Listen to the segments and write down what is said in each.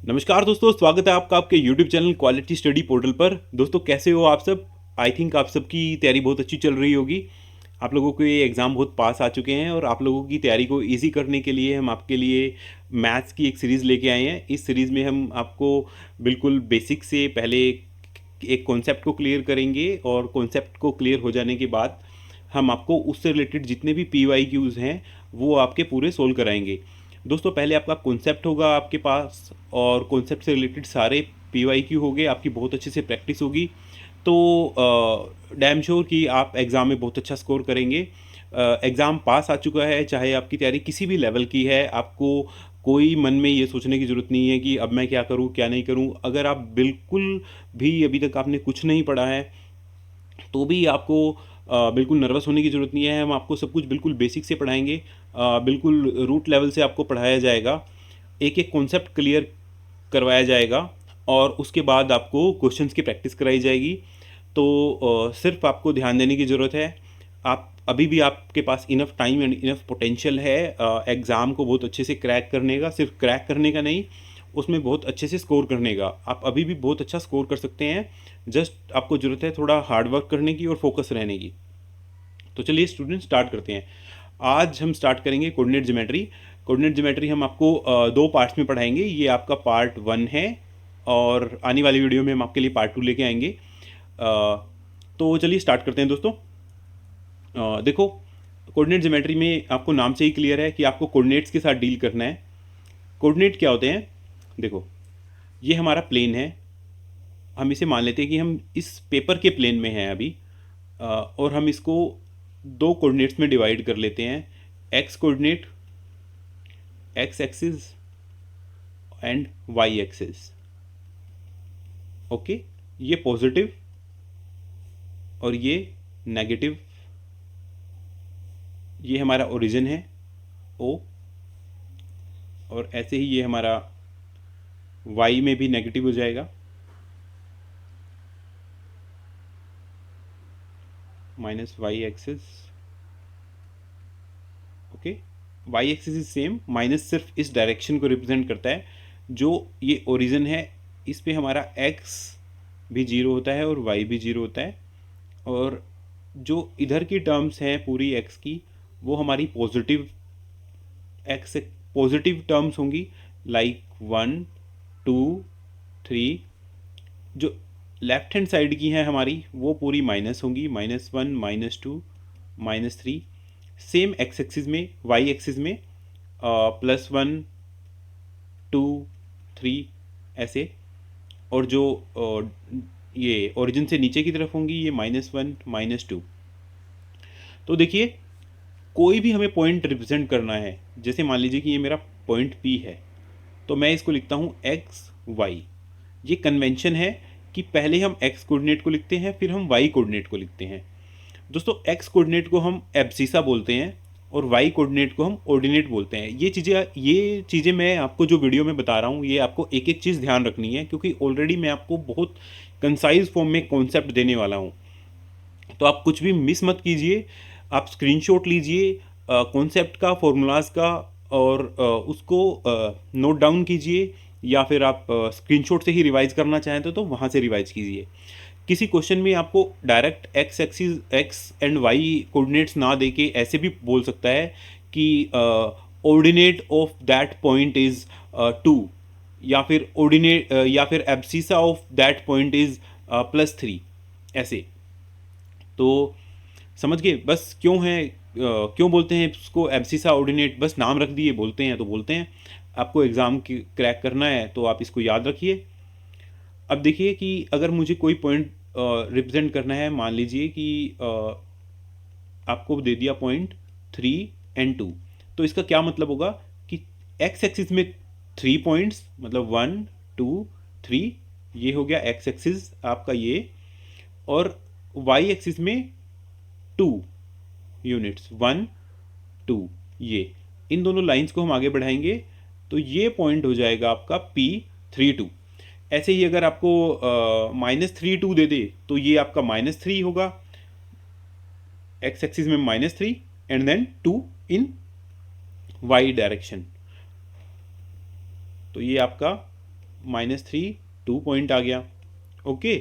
नमस्कार दोस्तों, स्वागत है आपका आपके YouTube channel quality study portal पर। दोस्तों कैसे हो आप सब? आई थिंक आप सबकी तैयारी बहुत अच्छी चल रही होगी। आप लोगों के एग्ज़ाम बहुत पास आ चुके हैं और आप लोगों की तैयारी को इजी करने के लिए हम आपके लिए मैथ्स की एक सीरीज़ लेके आए हैं। इस सीरीज़ में हम आपको बिल्कुल बेसिक से पहले एक कॉन्सेप्ट को क्लियर करेंगे और कॉन्सेप्ट को क्लियर हो जाने के बाद हम आपको उससे रिलेटेड जितने भी PYQs हैं वो आपके पूरे सोल्व कराएंगे। दोस्तों पहले आपका कॉन्सेप्ट होगा आपके पास और कॉन्सेप्ट से रिलेटेड सारे PYQ हो गए, आपकी बहुत अच्छे से प्रैक्टिस होगी तो डैम श्योर कि आप एग्ज़ाम में बहुत अच्छा स्कोर करेंगे। एग्ज़ाम पास आ चुका है, चाहे आपकी तैयारी किसी भी लेवल की है, आपको कोई मन में ये सोचने की ज़रूरत नहीं है कि अब मैं क्या करूँ क्या नहीं करूँ। अगर आप बिल्कुल भी अभी तक आपने कुछ नहीं पढ़ा है तो भी आपको बिल्कुल नर्वस होने की ज़रूरत नहीं है। हम आपको सब कुछ बिल्कुल बेसिक से पढ़ाएंगे, बिल्कुल रूट लेवल से आपको पढ़ाया जाएगा, एक एक कॉन्सेप्ट क्लियर करवाया जाएगा और उसके बाद आपको क्वेश्चंस की प्रैक्टिस कराई जाएगी। तो सिर्फ आपको ध्यान देने की ज़रूरत है। आप अभी भी आपके पास enough time and enough potential है एग्ज़ाम को बहुत अच्छे से क्रैक करने का। सिर्फ क्रैक करने का नहीं, उसमें बहुत अच्छे से स्कोर करने का। आप अभी भी बहुत अच्छा स्कोर कर सकते हैं। जस्ट आपको ज़रूरत है थोड़ा हार्ड वर्क करने की और फोकस रहने की। तो चलिए स्टूडेंट स्टार्ट करते हैं। आज हम स्टार्ट करेंगे कोऑर्डिनेट ज्योमेट्री। कोऑर्डिनेट ज्योमेट्री हम आपको दो पार्ट्स में पढ़ाएंगे। ये आपका पार्ट 1 है और आने वाली वीडियो में हम आपके लिए पार्ट 2 लेके आएंगे। तो चलिए स्टार्ट करते हैं दोस्तों। देखो, कोऑर्डिनेट ज्योमेट्री में आपको नाम से ही क्लियर है कि आपको कोऑर्डिनेट्स के साथ डील करना है। कोऑर्डिनेट क्या होते हैं? देखो, ये हमारा प्लेन है। हम इसे मान लेते हैं कि हम इस पेपर के प्लेन में हैं अभी, और हम इसको दो कोऑर्डिनेट्स में डिवाइड कर लेते हैं। X coordinate, x axis and y axis. Okay, ये पॉजिटिव और ये नेगेटिव। ये हमारा ओरिजिन है ओ, और ऐसे ही ये हमारा वाई में भी नेगेटिव हो जाएगा, minus y axis. Okay, y axis is same, minus सिर्फ इस डायरेक्शन को रिप्रेजेंट करता है। जो ये ओरिजिन है इस पे हमारा एक्स भी जीरो होता है और वाई भी जीरो होता है, और जो इधर की टर्म्स हैं पूरी एक्स की वो हमारी पॉजिटिव एक्स पॉजिटिव टर्म्स होंगी, लाइक 1 2 3। जो लेफ्ट हैंड साइड की हैं हमारी वो पूरी माइनस होंगी, -1 -2 -3। सेम एक्स एक्सिस में, वाई एक्सिस में +1 2 3 ऐसे। और जो ये ओरिजिन से नीचे की तरफ होंगी ये -1 -2। तो देखिए, कोई भी हमें पॉइंट रिप्रेजेंट करना है, जैसे मान लीजिए कि ये मेरा पॉइंट P है, तो मैं इसको लिखता हूँ एक्स वाई। ये कन्वेंशन है कि पहले हम एक्स कोऑर्डिनेट को लिखते हैं फिर हम वाई कोऑर्डिनेट को लिखते हैं। दोस्तों एक्स कोऑर्डिनेट को हम एब्सिसा बोलते हैं और वाई कोऑर्डिनेट को हम ऑर्डिनेट बोलते हैं। ये चीज़ें मैं आपको जो वीडियो में बता रहा हूँ ये आपको एक एक चीज़ ध्यान रखनी है, क्योंकि ऑलरेडी मैं आपको बहुत कंसाइज फॉर्म में कॉन्सेप्ट देने वाला हूँ। तो आप कुछ भी मिस मत कीजिए। आप स्क्रीनशॉट लीजिए कॉन्सेप्ट का, फॉर्मूलाज का, और उसको नोट डाउन कीजिए, या फिर आप स्क्रीनशॉट से ही रिवाइज करना चाहें तो वहाँ से रिवाइज कीजिए। किसी क्वेश्चन में आपको direct x axis x and y coordinates ना दे के ऐसे भी बोल सकता है कि ordinate of that point is 2, या फिर ऑर्डिनेट या फिर abscissa of that point is +3 ऐसे। तो समझ गए बस क्यों है, क्यों बोलते हैं इसको एब्सिसा ऑर्डिनेट? बस नाम रख दिए, बोलते हैं तो बोलते हैं। आपको एग्ज़ाम की क्रैक करना है तो आप इसको याद रखिए। अब देखिए कि अगर मुझे कोई पॉइंट रिप्रेजेंट करना है, मान लीजिए कि आपको दे दिया पॉइंट 3 और 2, तो इसका क्या मतलब होगा कि एक्स एक्सिस में 3 पॉइंट्स, मतलब 1 2 3, ये हो गया एक्स एक्सिस आपका ये, और वाई एक्सिस में 2 यूनिट्स 1 2, ये इन दोनों लाइंस को हम आगे बढ़ाएंगे तो ये पॉइंट हो जाएगा आपका P32। ऐसे ही अगर आपको -3 2 दे दे तो ये आपका -3 होगा, एक्स एक्सिस में -3 and then 2 in y direction. तो ये आपका -3 2 पॉइंट आ गया। ओके,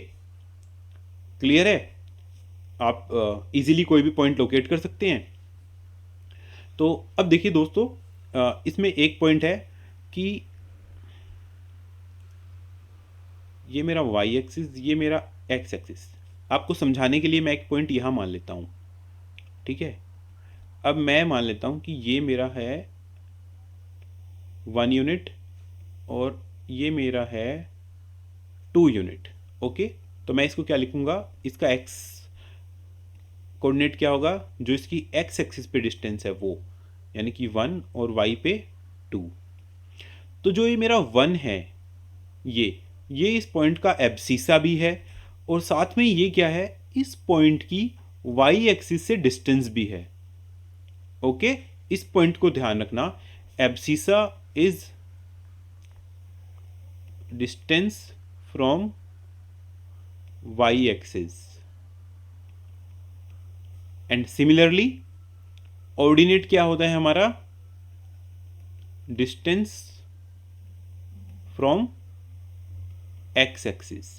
क्लियर है? आप इजीली कोई भी पॉइंट लोकेट कर सकते हैं। तो अब देखिए दोस्तों, इसमें एक पॉइंट है कि ये मेरा वाई एक्सिस, ये मेरा एक्स एक्सिस। आपको समझाने के लिए मैं एक पॉइंट यहाँ मान लेता हूँ, ठीक है? अब मैं मान लेता हूँ कि ये मेरा है 1 यूनिट और ये मेरा है 2 यूनिट। ओके, तो मैं इसको क्या लिखूँगा, इसका एक्स कोऑर्डिनेट क्या होगा, जो इसकी एक्स एक्सिस पे डिस्टेंस है वो, यानी कि 1 और वाई पे 2। तो जो ये मेरा 1 है, ये इस पॉइंट का एब्सिसा भी है, और साथ में ये क्या है, इस पॉइंट की वाई एक्सिस से डिस्टेंस भी है। ओके, इस पॉइंट को ध्यान रखना, abscissa is distance from y axis and similarly ordinate क्या होता है हमारा, distance from x axis.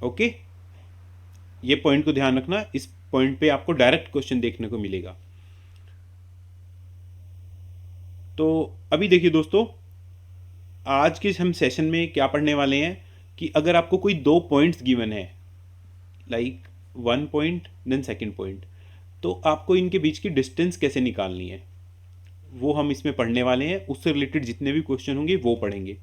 Okay, ये पॉइंट को ध्यान रखना, इस पॉइंट पे आपको डायरेक्ट क्वेश्चन देखने को मिलेगा। तो अभी देखिए दोस्तों, आज के हम सेशन में क्या पढ़ने वाले हैं कि अगर आपको कोई दो पॉइंट्स गिवन है, like 1 point then second point, तो आपको इनके बीच की डिस्टेंस कैसे निकालनी है वो हम इसमें पढ़ने वाले हैं। उससे रिलेटेड जितने भी क्वेश्चन होंगे वो पढ़ेंगे।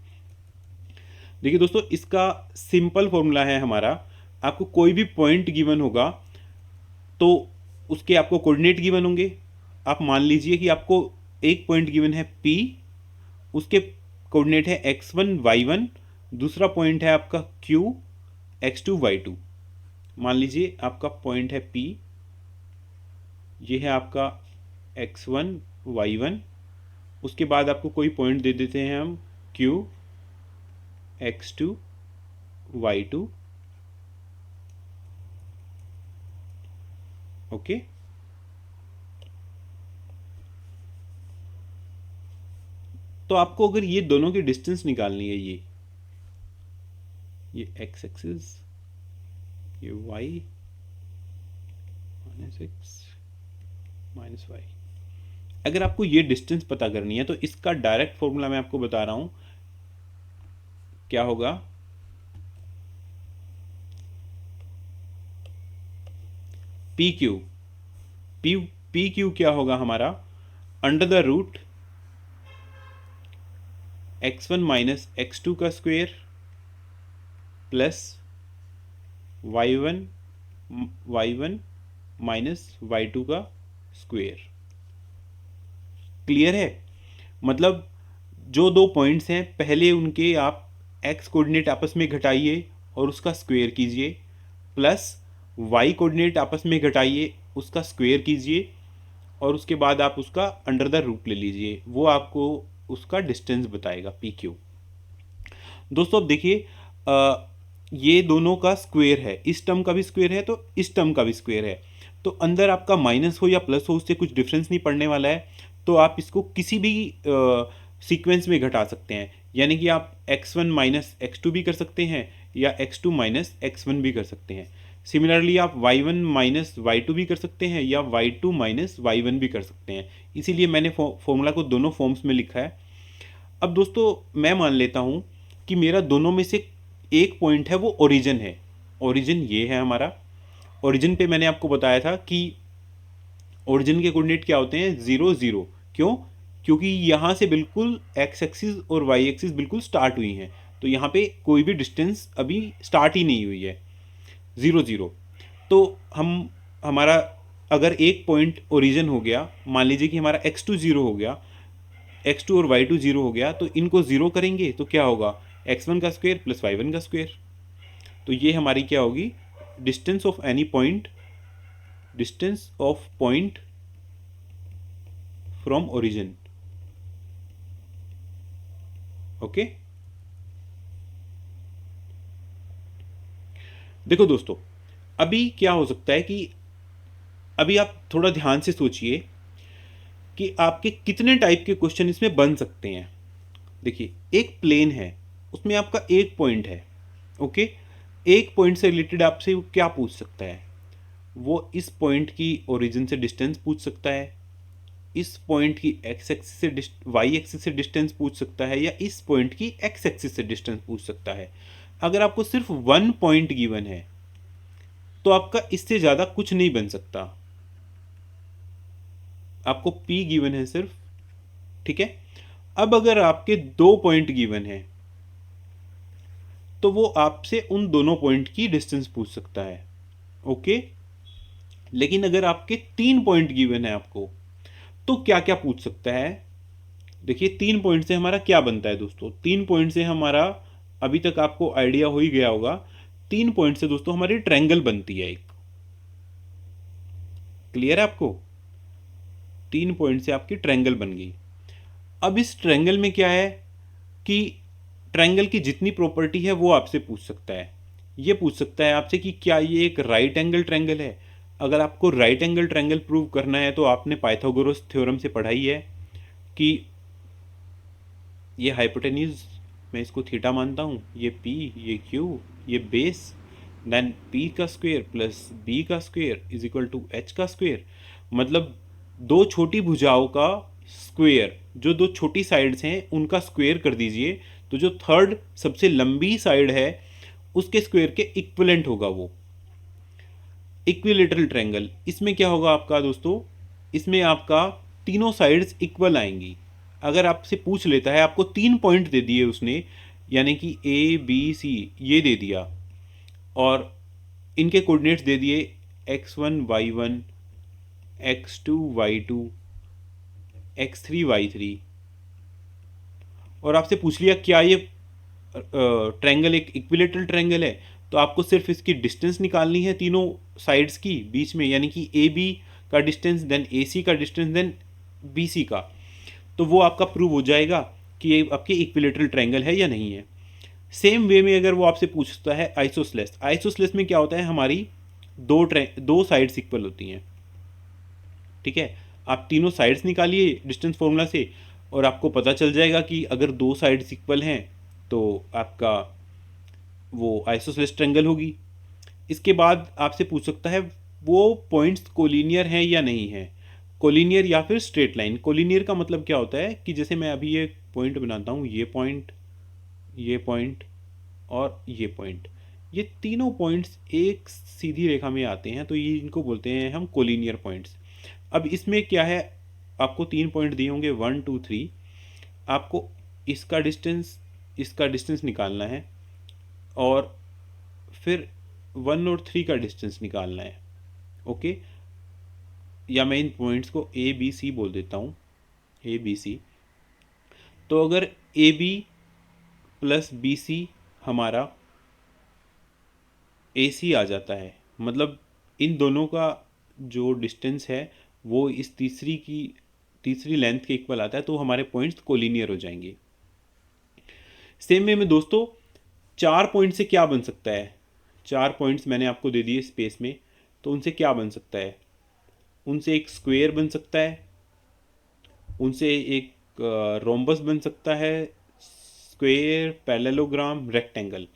देखिए दोस्तों, इसका सिंपल फॉर्मूला है हमारा, आपको कोई भी पॉइंट गिवन होगा तो उसके आपको कोऑर्डिनेट गिवन होंगे। आप मान लीजिए कि आपको एक पॉइंट गिवन है P, उसके कोऑर्डिनेट है x1 y1, दूसरा पॉइंट है आपका Q x2 y2। मान लीजिए आपका पॉइंट है P, ये है आपका x1 y1, उसके बाद आपको कोई पॉइंट दे देते हैं हम Q x2 y2। ओके, तो आपको अगर ये दोनों की डिस्टेंस निकालनी है, ये एक्स एक्सिस, ये y -x -y, अगर आपको ये डिस्टेंस पता करनी है तो इसका डायरेक्ट फॉर्मूला मैं आपको बता रहा हूं क्या होगा। पी क्यू क्या होगा हमारा, under the root x1 minus x2 का square plus y1 minus y2 का स्क्वायर। क्लियर है? मतलब जो दो पॉइंट्स हैं, पहले उनके आप x कोऑर्डिनेट आपस में घटाइए और उसका स्क्वायर कीजिए, प्लस y कोऑर्डिनेट आपस में घटाइए, उसका स्क्वायर कीजिए, और उसके बाद आप उसका अंडर द रूट ले लीजिए, वो आपको उसका डिस्टेंस बताएगा पी क्यू। दोस्तों अब देखिए, ये दोनों का स्क्वायर है, इस टर्म का भी स्क्वायर है तो इस टर्म का भी स्क्वायर है, तो अंदर आपका माइनस हो या प्लस हो उससे कुछ डिफरेंस नहीं पड़ने वाला है। तो आप इसको किसी भी सीक्वेंस में घटा सकते हैं, यानी कि आप x1 माइनस x2 भी कर सकते हैं या x2 माइनस x1 भी कर सकते हैं। सिमिलरली आप y1 माइनस y2 भी कर सकते हैं या y2 माइनस y1 भी कर सकते हैं। इसीलिए मैंने फॉर्मूला को दोनों फॉर्म्स में लिखा है। अब दोस्तों मैं मान लेता हूँ कि मेरा दोनों में से एक पॉइंट है वो ओरिजिन है। ओरिजिन ये है हमारा। ओरिजिन पे मैंने आपको बताया था कि ओरिजिन के कोऑर्डिनेट क्या होते हैं, 0 0। क्यों? क्योंकि यहाँ से बिल्कुल एक्स एक्सिस और वाई एक्सिस बिल्कुल स्टार्ट हुई हैं, तो यहाँ पे कोई भी डिस्टेंस अभी स्टार्ट ही नहीं हुई है, 0 0। तो हमारा अगर एक पॉइंट ओरिजिन हो गया, मान लीजिए कि हमारा x2 0 हो गया, x2 और y2 0 हो गया, तो इनको 0 करेंगे तो क्या होगा, x1 का स्क्वायर प्लस y1 का स्क्वायर। तो ये हमारी क्या होगी, distance of any point, distance of point from origin. Okay, देखो दोस्तों, अभी क्या हो सकता है कि अभी आप थोड़ा ध्यान से सोचिए कि आपके कितने टाइप के क्वेश्चन इसमें बन सकते हैं। देखिए एक प्लेन है, उसमें आपका एक पॉइंट है, ओके। एक पॉइंट से रिलेटेड आपसे वो क्या पूछ सकता है? वो इस पॉइंट की ओरिजिन से डिस्टेंस पूछ सकता है, इस पॉइंट की एक्स एक्सिस से वाई एक्सिस से डिस्टेंस पूछ सकता है, या इस पॉइंट की एक्स एक्सिस से डिस्टेंस पूछ सकता है। अगर आपको सिर्फ वन पॉइंट गिवन है तो आपका इससे ज़्यादा कुछ नहीं बन सकता। आपको पी गिवन है सिर्फ, ठीक है। अब अगर आपके दो पॉइंट गिवन है तो वो आपसे उन दोनों पॉइंट की डिस्टेंस पूछ सकता है, ओके। लेकिन अगर आपके तीन पॉइंट गिवन है आपको, तो क्या क्या पूछ सकता है? देखिए तीन पॉइंट से हमारा क्या बनता है दोस्तों? तीन पॉइंट से हमारा, अभी तक आपको आइडिया हो ही गया होगा, तीन पॉइंट से दोस्तों हमारी ट्रायंगल बनती है एक। क्लियर है आपको? तीन पॉइंट से आपकी ट्रायंगल बन गई। अब इस ट्रायंगल में क्या है कि ट्रायंगल की जितनी प्रॉपर्टी है वो आपसे पूछ सकता है। ये पूछ सकता है आपसे कि क्या ये एक राइट एंगल ट्रायंगल है। अगर आपको राइट एंगल ट्रायंगल प्रूव करना है तो आपने पाइथागोरस थ्योरम से पढ़ाई है कि ये हाइपोटेन्यूज, मैं इसको थीटा मानता हूँ, ये पी, ये क्यू, ये बेस, देन पी का स्क्वेयर प्लस बी का square is equal to H का स्क्वेयर। मतलब दो छोटी भुजाओं का स्क्वेयर, जो दो छोटी साइड्स हैं उनका स्क्वेयर कर दीजिए, तो जो थर्ड सबसे लंबी साइड है उसके स्क्वेयर के इक्विवेलेंट होगा वो। इक्विलेटरल ट्रायंगल, इसमें क्या होगा आपका दोस्तों? इसमें आपका तीनों साइड्स इक्वल आएंगी। अगर आपसे पूछ लेता है, आपको तीन पॉइंट दे दिए उसने, यानी कि ए बी सी ये दे दिया, और इनके कोऑर्डिनेट्स दे दिए x1 y1, x2 y2, x3 y3, और आपसे पूछ लिया क्या ये ट्रायंगल एक इक्विलेटरल ट्रायंगल है, तो आपको सिर्फ इसकी डिस्टेंस निकालनी है तीनों साइड्स की बीच में, यानी कि ए बी का डिस्टेंस, देन ए सी का डिस्टेंस, देन बी सी का। तो वो आपका प्रूव हो जाएगा कि ये आपके इक्विलेटरल ट्रायंगल है या नहीं है। सेम वे में अगर वो आपसे पूछता है आइसोस्लेस, आइसोस्लेस में क्या होता है, हमारी दो साइड्स इक्वल होती हैं, ठीक है। आप तीनों साइड्स निकालिए डिस्टेंस फॉर्मूला से, और आपको पता चल जाएगा कि अगर दो साइड्स इक्वल हैं तो आपका वो आइसोसेलेस ट्रायंगल होगी। इसके बाद आपसे पूछ सकता है वो पॉइंट्स कोलिनियर हैं या नहीं है, कोलिनियर या फिर स्ट्रेट लाइन। कोलिनियर का मतलब क्या होता है कि जैसे मैं अभी ये पॉइंट बनाता हूँ, ये पॉइंट, ये पॉइंट और ये पॉइंट, ये तीनों पॉइंट्स एक सीधी रेखा में आते हैं, तो ये इनको बोलते हैं हम कोलिनियर पॉइंट्स। अब इसमें क्या है, आपको तीन पॉइंट दिए होंगे 1 2 3, आपको इसका डिस्टेंस निकालना है, और फिर 1 और 3 का डिस्टेंस निकालना है, ओके। या मैं इन पॉइंट्स को ए बी सी बोल देता हूँ, ए बी सी। तो अगर A B plus B C हमारा ए सी आ जाता है, मतलब इन दोनों का जो डिस्टेंस है वो इस तीसरी लेंथ के इक्वल आता है, तो हमारे पॉइंट्स कोलिनियर हो जाएंगे। सेम वे में दोस्तों चार पॉइंट से क्या बन सकता है? चार पॉइंट्स मैंने आपको दे दिए स्पेस में, तो उनसे क्या बन सकता है? उनसे एक स्क्वायर बन सकता है, उनसे एक रोम्बस बन सकता है, स्क्वायर, पैरेललोग्राम, रेक्टेंगल।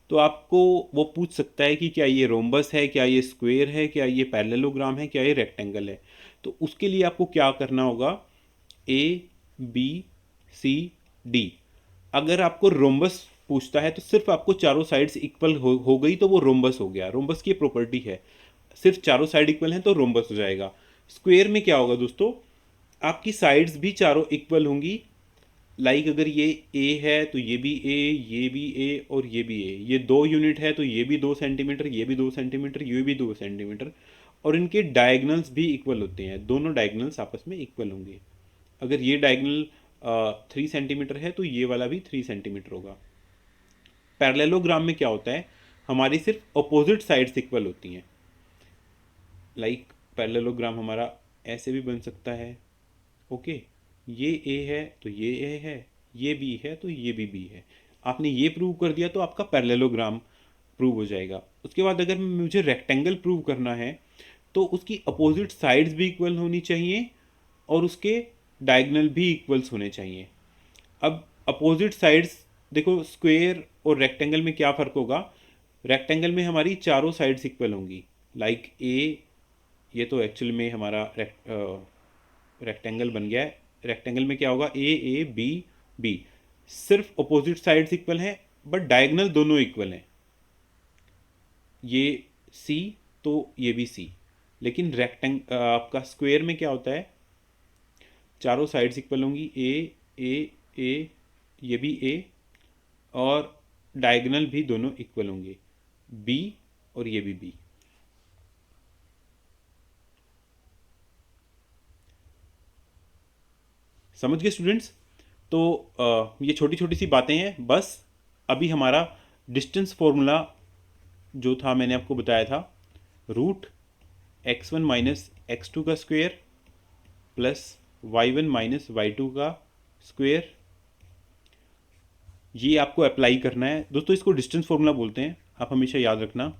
तो आपको वो पूछ सकता है कि क्या ये रोम्बस है, क्या ये स्क्वायर है, क्या ये पैरेललोग्राम है, क्या ये रेक्टेंगल है। तो उसके लिए आपको क्या करना होगा? A B C D. अगर आपको रोम्बस पूछता है तो सिर्फ आपको चारों साइड्स इक्वल हो गई तो वो रोम्बस हो गया। रोम्बस की प्रॉपर्टी है, सिर्फ चारों साइड इक्वल हैं तो रोम्बस हो जाएगा। स्क्वायर में क्या होगा दोस्तों? आपकी साइड्स भी चारों इक्वल होंगी। लाइक अगर ये ए है तो ये भी ए, ये भी ए और ये भी ए। ये 2 यूनिट है तो ये भी 2 सेंटीमीटर, ये भी 2 सेंटीमीटर, ये भी 2 सेंटीमीटर। और इनके डायगनल्स भी इक्वल होते हैं, दोनों डायगनल्स आपस में इक्वल होंगे। अगर ये डायगनल 3 सेंटीमीटर है तो ये वाला भी 3 सेंटीमीटर होगा। पैरेललोग्राम में क्या होता है, हमारी सिर्फ अपोजिट साइड्स इक्वल होती हैं। लाइक पैरेललोग्राम हमारा ऐसे भी बन सकता है, ओके। ये ए है तो ये ए है, ये बी है तो ये भी बी है। आपने ये प्रूव कर दिया तो आपका पैरेललोग्राम प्रूव हो जाएगा। उसके बाद अगर मुझे रेक्टेंगल प्रूव करना है तो उसकी अपोजिट साइड्स भी इक्वल होनी चाहिए और उसके डायगनल भी इक्वल्स होने चाहिए। अब अपोजिट साइड्स, देखो स्क्वेयर और रेक्टेंगल में क्या फ़र्क होगा, रेक्टेंगल में हमारी चारों साइड्स इक्वल होंगी, लाइक ए, ये तो एक्चुअल में हमारा रेक्टेंगल बन गया है, रेक्टेंगल में क्या होगा, ए ए बी बी, सिर्फ अपोजिट साइड्स इक्वल हैं बट डायगनल दोनों इक्वल हैं, ये सी तो ये भी सी, लेकिन आपका स्क्वायर में क्या होता है, चारों साइड्स इक्वल होंगी, ए ये भी ए, और डायगोनल भी दोनों इक्वल होंगे, बी और ये भी बी। समझ गए स्टूडेंट्स? तो ये छोटी छोटी सी बातें हैं बस। अभी हमारा डिस्टेंस फॉर्मूला जो था मैंने आपको बताया था, रूट x1 माइनस x2 का square plus y1 minus y2 का स्क्वायर, ये आपको अप्लाई करना है दोस्तों। इसको डिस्टेंस फॉर्मूला बोलते हैं, आप हमेशा याद रखना।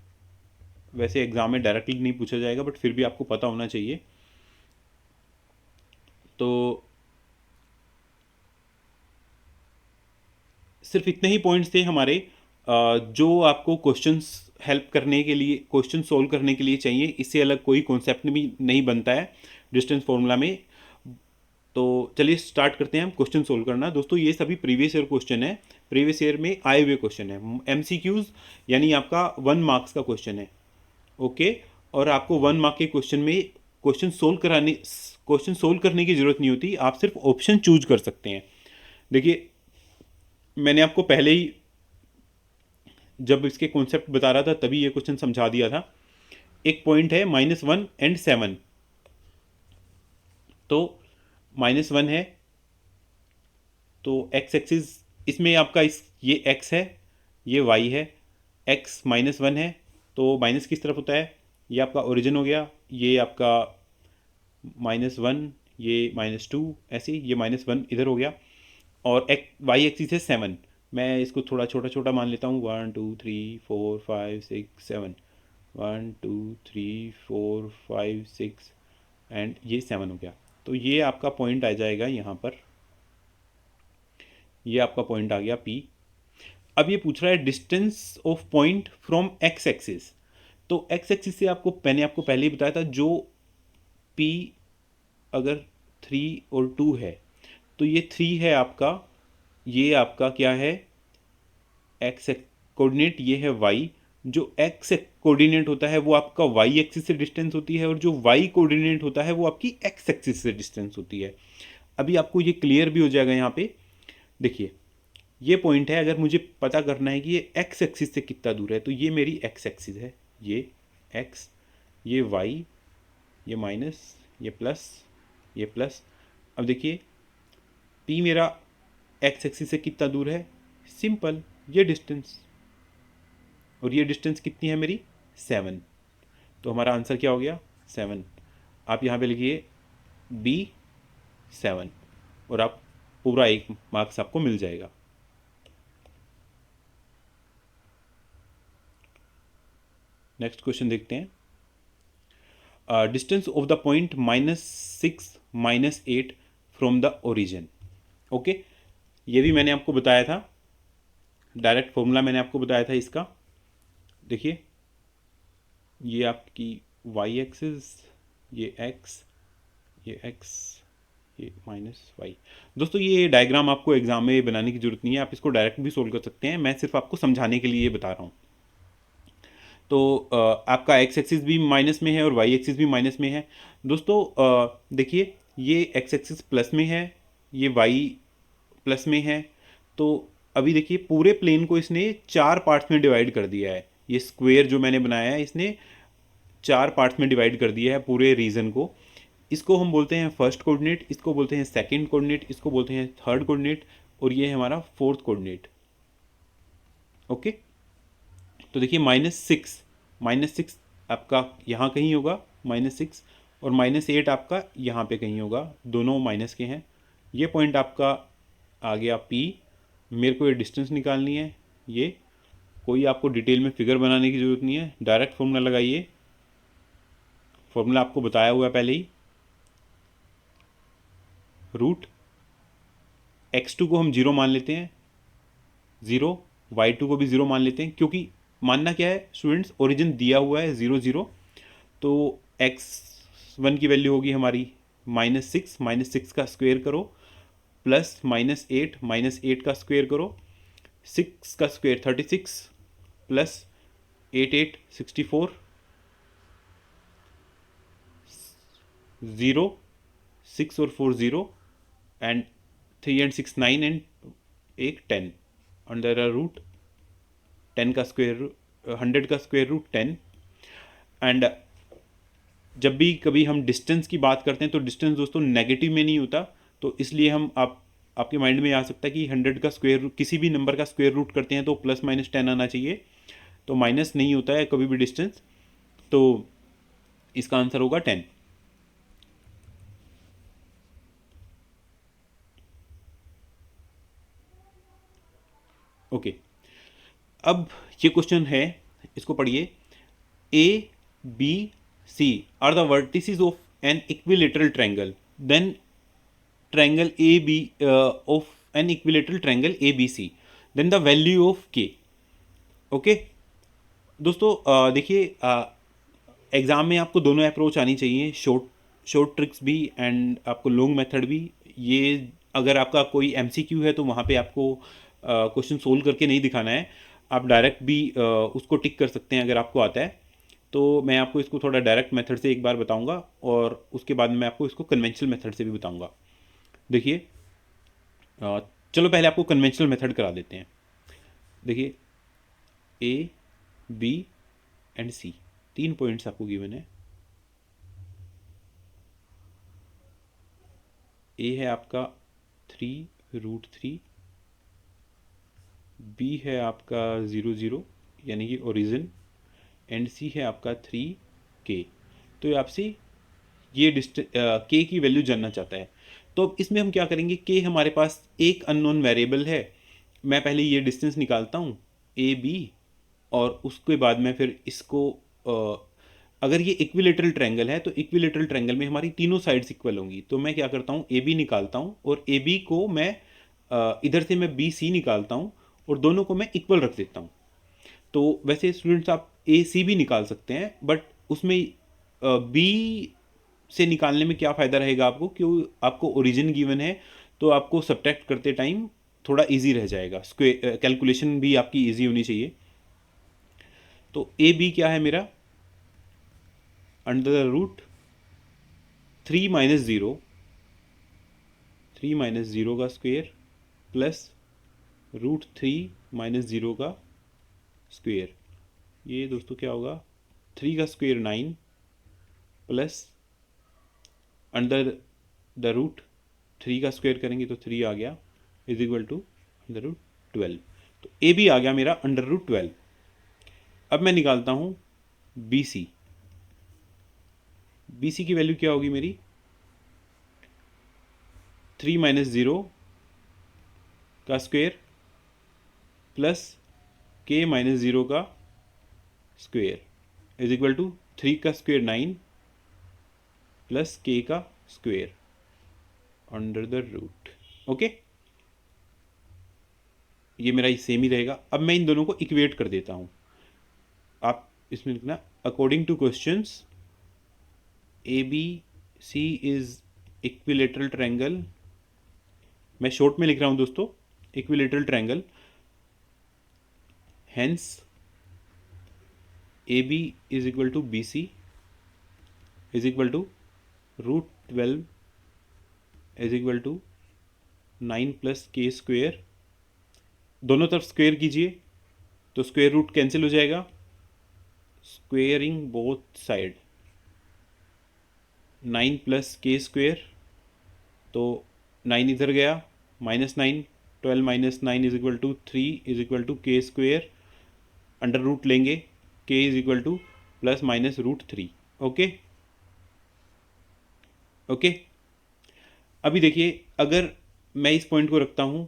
वैसे एग्जाम में डायरेक्टली नहीं पूछा जाएगा बट फिर भी आपको पता होना चाहिए। तो सिर्फ इतने ही पॉइंट्स थे हमारे जो आपको क्वेश्चंस हेल्प करने के लिए, क्वेश्चन सोल्व करने के लिए चाहिए। इससे अलग कोई कॉन्सेप्ट भी नहीं बनता है डिस्टेंस फॉर्मूला में। तो चलिए स्टार्ट करते हैं हम क्वेश्चन सोल्व करना। दोस्तों ये सभी प्रीवियस ईयर क्वेश्चन है, प्रीवियस ईयर में आए हुए क्वेश्चन है, एमसीक्यूज यानी आपका 1 मार्क्स का क्वेश्चन है। ओके, और आपको 1 मार्क के क्वेश्चन में क्वेश्चन सोल्व करने की जरूरत नहीं होती, आप सिर्फ ऑप्शन चूज कर सकते हैं। देखिए मैंने आपको पहले ही जब इसके कॉन्सेप्ट बता रहा था तभी ये क्वेश्चन समझा दिया था। एक पॉइंट है -1 एंड 7, तो -1 है तो x एक्सिस इसमें आपका ये x है, ये y है, x -1 है तो माइनस किस तरफ होता है, ये आपका ओरिजिन हो गया, ये आपका -1, ये -2, ऐसे ये -1 इधर हो गया, और y एक्सिस है 7। मैं इसको थोड़ा छोटा छोटा मान लेता हूँ, 1 2 3 4 5 6 7, 1 2 3 4 5 6 एंड ये 7 हो गया। तो ये आपका पॉइंट आ जाएगा यहाँ पर, ये आपका पॉइंट आ गया P। अब ये पूछ रहा है distance of point from x axis. तो x एक्सिस से आपको मैंने आपको पहले ही बताया था, जो P अगर 3 और 2 है तो ये 3 है आपका, ये आपका क्या है x कोऑर्डिनेट, ये है y। जो x कोऑर्डिनेट होता है वो आपका y एक्सिस से डिस्टेंस होती है, और जो y कोऑर्डिनेट होता है वो आपकी x एक्सिस से डिस्टेंस होती है। अभी आपको ये क्लियर भी हो जाएगा यहाँ पे। देखिए ये पॉइंट है, अगर मुझे पता करना है कि ये x एक्सिस से कितना दूर है, तो ये मेरी x एक्सिस है, ये x, ये y, ये माइनस, ये प्लस, ये प्लस। अब देखिए P मेरा x एक्सिस से कितना दूर है, सिंपल ये डिस्टेंस, और ये डिस्टेंस कितनी है मेरी 7। तो हमारा आंसर क्या हो गया 7। आप यहाँ पे लिखिए B7 और आप पूरा 1 मार्क्स आपको मिल जाएगा। नेक्स्ट क्वेश्चन देखते हैं। Distance of the point -6 -8 from the origin. Okay, ये भी मैंने आपको बताया था, डायरेक्ट फॉर्मूला मैंने आपको बताया था इसका। देखिए ये आपकी y एक्सिस, ये x, ये x, ये -y। दोस्तों ये डायग्राम आपको एग्जाम में बनाने की जरूरत नहीं है, आप इसको डायरेक्ट भी सोल्व कर सकते हैं, मैं सिर्फ आपको समझाने के लिए ये बता रहा हूँ। तो आपका x एक्सिस भी माइनस में है और y एक्सिस भी माइनस में है। दोस्तों देखिए ये x एक्सिस प्लस में है, ये y प्लस में है। तो अभी देखिए पूरे प्लेन को इसने 4 पार्ट्स में डिवाइड कर दिया है। ये स्क्वायर जो मैंने बनाया है इसने 4 पार्ट्स में डिवाइड कर दिया है पूरे रीजन को। इसको हम बोलते हैं फर्स्ट कोऑर्डिनेट, इसको बोलते हैं सेकंड कोऑर्डिनेट, इसको बोलते हैं थर्ड कोऑर्डिनेट, और ये है हमारा फोर्थ कोऑर्डिनेट। ओके, तो देखिए -6 आपका यहाँ कहीं होगा -6, और -8 आपका यहाँ पे कहीं होगा, दोनों माइनस के हैं। ये पॉइंट आपका आ गया P। मेरे को ये डिस्टेंस निकालनी है, ये कोई आपको डिटेल में फिगर बनाने की ज़रूरत नहीं है, डायरेक्ट फॉर्मूला लगाइए। फॉर्मूला आपको बताया हुआ है पहले ही, रूट x2 को हम 0 मान लेते हैं, 0, y2 को भी 0 मान लेते हैं, क्योंकि मानना क्या है स्टूडेंट्स, ओरिजिन दिया हुआ है 0 0, तो x1 की वैल्यू होगी हमारी -6, -6 का स्क्वायर करो प्लस -8, -8 का स्क्वायर करो, 6 का स्क्वायर 36 प्लस 8 8 64, 0 6 और 4 0 एंड 3 एंड 6 9 एंड एक 10 अंडर रूट 10 का स्क्वायर 100 का स्क्वायर रूट 10। एंड जब भी कभी हम डिस्टेंस की बात करते हैं तो डिस्टेंस दोस्तों नेगेटिव में नहीं होता, तो इसलिए हम आपके माइंड में आ सकता है कि 100 का स्क्वायर किसी भी नंबर का स्क्वायर रूट करते हैं तो ±10 आना चाहिए, तो माइनस नहीं होता है कभी भी डिस्टेंस, तो इसका आंसर होगा 10। ओके, अब ये क्वेश्चन है, इसको पढ़िए। A B C are the vertices of an equilateral triangle, then triangle A B of an equilateral triangle A B C, then the value of K. Okay दोस्तों, देखिए एग्ज़ाम में आपको दोनों अप्रोच आनी चाहिए, शॉर्ट ट्रिक्स भी and आपको long method भी। ये अगर आपका कोई एमसीक्यू है तो वहाँ पे आपको क्वेश्चन सोल्व करके नहीं दिखाना है, आप डायरेक्ट भी उसको टिक कर सकते हैं अगर आपको आता है। तो मैं आपको इसको थोड़ा डायरेक्ट मेथड से एक बार बताऊंगा और उसके बाद मैं आपको इसको कन्वेंशनल मेथड से भी बताऊंगा। देखिए चलो पहले आपको कन्वेंशनल मेथड करा देते हैं। देखिए A B and C, 3 points आपको गिवन है। ए है आपका 3√3, बी है आपका 0 0 यानी कि ओरिजिन, एंड सी है आपका 3k। तो ये आपसे ये के की वैल्यू जानना चाहता है। तो अब इसमें हम क्या करेंगे, के हमारे पास एक अननोन वेरिएबल है, मैं पहले ये डिस्टेंस निकालता हूँ ए बी, और उसके बाद में फिर इसको अगर ये इक्विलेटरल ट्रायंगल है तो इक्विलेटरल ट्रायंगल में हमारी तीनों साइड्स इक्वल होंगी, तो मैं क्या करता हूँ ए बी निकालता हूँ और ए बी को मैं इधर से मैं बी सी निकालता हूँ और दोनों को मैं इक्वल रख देता हूँ। तो वैसे स्टूडेंट्स आप ए सी भी निकाल सकते हैं, बट उसमें बी से निकालने में क्या फ़ायदा रहेगा आपको, क्यों आपको ओरिजिन गिवन है तो आपको सब्ट्रैक्ट करते टाइम थोड़ा इजी रह जाएगा, स्क्वायर कैलकुलेशन भी आपकी इजी होनी चाहिए। तो ए बी क्या है मेरा, अंडर द रूट 3 - 0, 3 - 0 का स्क्वायर प्लस √3 - 0 का स्क्वायर। ये दोस्तों क्या होगा, 3 का square 9 plus under the root 3 का स्क्वायर करेंगे तो 3 आ गया, is equal to under root 12। तो ए बी आ गया मेरा अंडर रूट 12। अब मैं निकालता हूँ बी सी। बी सी की वैल्यू क्या होगी मेरी, 3 - 0 का स्क्वायर प्लस के -0 का स्क्वायर इज इक्वल टू 3 का स्क्वायर 9 प्लस के का square under the root. Okay, ये मेरा सेम ही रहेगा। अब मैं इन दोनों को इक्वेट कर देता हूँ। आप इसमें लिखना according to questions A B C is equilateral triangle, मैं शॉर्ट में लिख रहा हूँ दोस्तों, equilateral triangle, hence A B is equal to B C is equal to √12 is equal to 9 plus K square. दोनों तरफ स्क्वेयर कीजिए तो स्क्वेयर रूट कैंसिल हो जाएगा, squaring both side, 9 plus K square, तो 9 इधर गया, -9, 12 - 9 is equal to 3 is equal to K square, under root लेंगे, K is equal to ±√3। Okay okay, अभी देखिए अगर मैं इस पॉइंट को रखता हूँ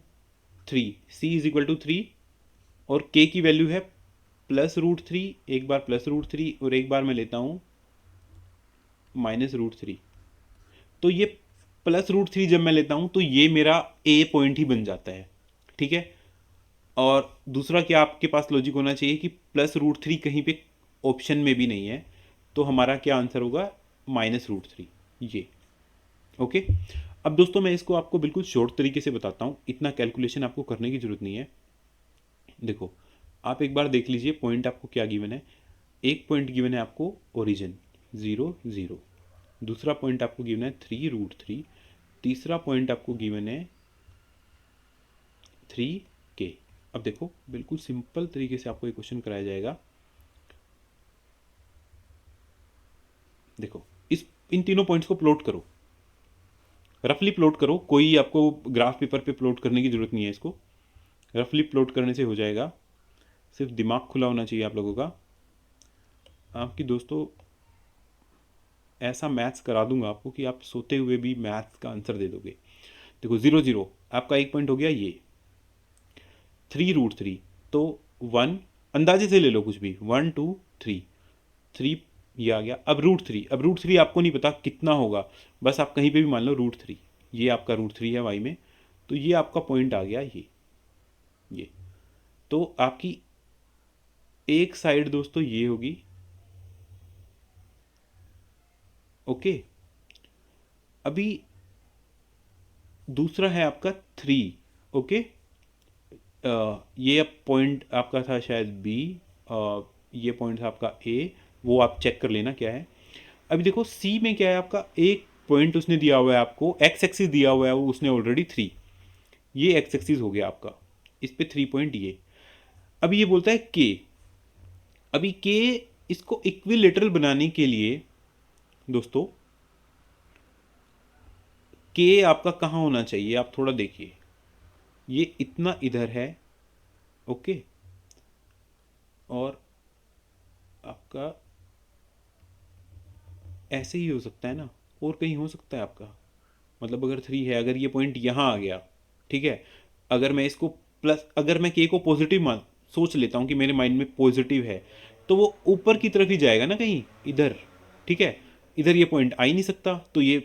3, सी इज इक्वल टू 3 और के की वैल्यू है +√3, एक बार +√3 और एक बार मैं लेता हूँ -√3, तो ये +√3 जब मैं लेता हूँ तो ये मेरा ए पॉइंट ही बन जाता है, ठीक है। और दूसरा क्या आपके पास लॉजिक होना चाहिए कि +√3 कहीं पे ऑप्शन में भी नहीं है, तो हमारा क्या आंसर होगा, -√3 ये। ओके, अब दोस्तों मैं इसको आपको बिल्कुल शॉर्ट तरीके से बताता हूँ, इतना कैलकुलेशन आपको करने की जरूरत नहीं है। देखो, आप एक बार देख लीजिए पॉइंट आपको क्या गिवन है। एक पॉइंट गिवन है आपको ओरिजिन 0 0, दूसरा पॉइंट आपको गिवन है 3√3, तीसरा पॉइंट आपको गिवन है 3K। अब देखो बिल्कुल सिंपल तरीके से आपको ये क्वेश्चन कराया जाएगा। देखो इन तीनों पॉइंट्स को प्लॉट करो, रफली प्लॉट करो, कोई आपको ग्राफ पेपर पे प्लॉट करने की जरूरत नहीं है, इसको रफली प्लॉट करने से हो जाएगा। सिर्फ दिमाग खुला होना चाहिए आप लोगों का। आपकी दोस्तों ऐसा मैथ्स करा दूंगा आपको कि आप सोते हुए भी मैथ्स का आंसर दे दोगे। देखो 0 0 आपका एक पॉइंट हो गया, ये 3√3 तो 1 अंदाजे से ले लो कुछ भी, 1 2 3 3 ये आ गया। अब √3, अब √3 आपको नहीं पता कितना होगा, बस आप कहीं पे भी मान लो √3, ये आपका √3 है वाई में, तो ये आपका पॉइंट आ गया ये। तो आपकी एक साइड दोस्तों ये होगी, ओके। अभी दूसरा है आपका 3, ओके। ये अब पॉइंट आपका था शायद बी, ये पॉइंट था आपका ए, वो आप चेक कर लेना क्या है। अभी देखो सी में क्या है, आपका एक पॉइंट उसने दिया हुआ है आपको, एक्स एक्सिस दिया हुआ है वो उसने ऑलरेडी 3, ये एक्स एक्सिस हो गया आपका, इस पे 3 पॉइंट ये। अभी ये बोलता है के, अभी के इसको इक्विलेटरल बनाने के लिए दोस्तों के आपका कहाँ होना चाहिए, आप थोड़ा देखिए, ये इतना इधर है, ओके, और आपका ऐसे ही हो सकता है ना, और कहीं हो सकता है आपका, मतलब अगर 3 है, अगर ये पॉइंट यहाँ आ गया, ठीक है, अगर मैं इसको प्लस, अगर मैं के को पॉजिटिव मान सोच लेता हूँ कि मेरे माइंड में पॉजिटिव है, तो वो ऊपर की तरफ ही जाएगा ना कहीं इधर, ठीक है। इधर ये पॉइंट आ ही नहीं सकता, तो ये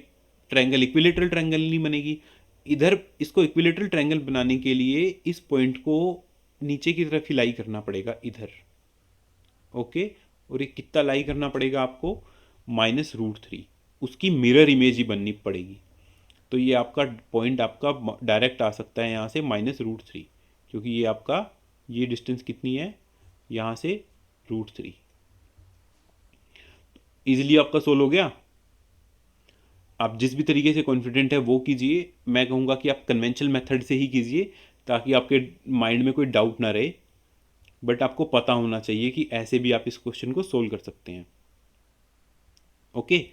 ट्रायंगल इक्विलेटरल ट्रायंगल नहीं बनेगी। इधर इसको इक्विलेटरल ट्रायंगल बनाने के लिए इस पॉइंट को नीचे की तरफ ही लाई करना पड़ेगा इधर, ओके। और ये कितना लाई करना पड़ेगा आपको, -√3, उसकी मिरर इमेज ही बननी पड़ेगी। तो ये आपका पॉइंट आपका डायरेक्ट आ सकता है यहाँ से -√3, क्योंकि ये आपका ये डिस्टेंस कितनी है यहाँ से, √3। इजीली आपका सोल्व हो गया। आप जिस भी तरीके से कॉन्फिडेंट है वो कीजिए, मैं कहूँगा कि आप कन्वेंशनल मेथड से ही कीजिए ताकि आपके माइंड में कोई डाउट ना रहे, बट आपको पता होना चाहिए कि ऐसे भी आप इस क्वेश्चन को सोल्व कर सकते हैं, ओके।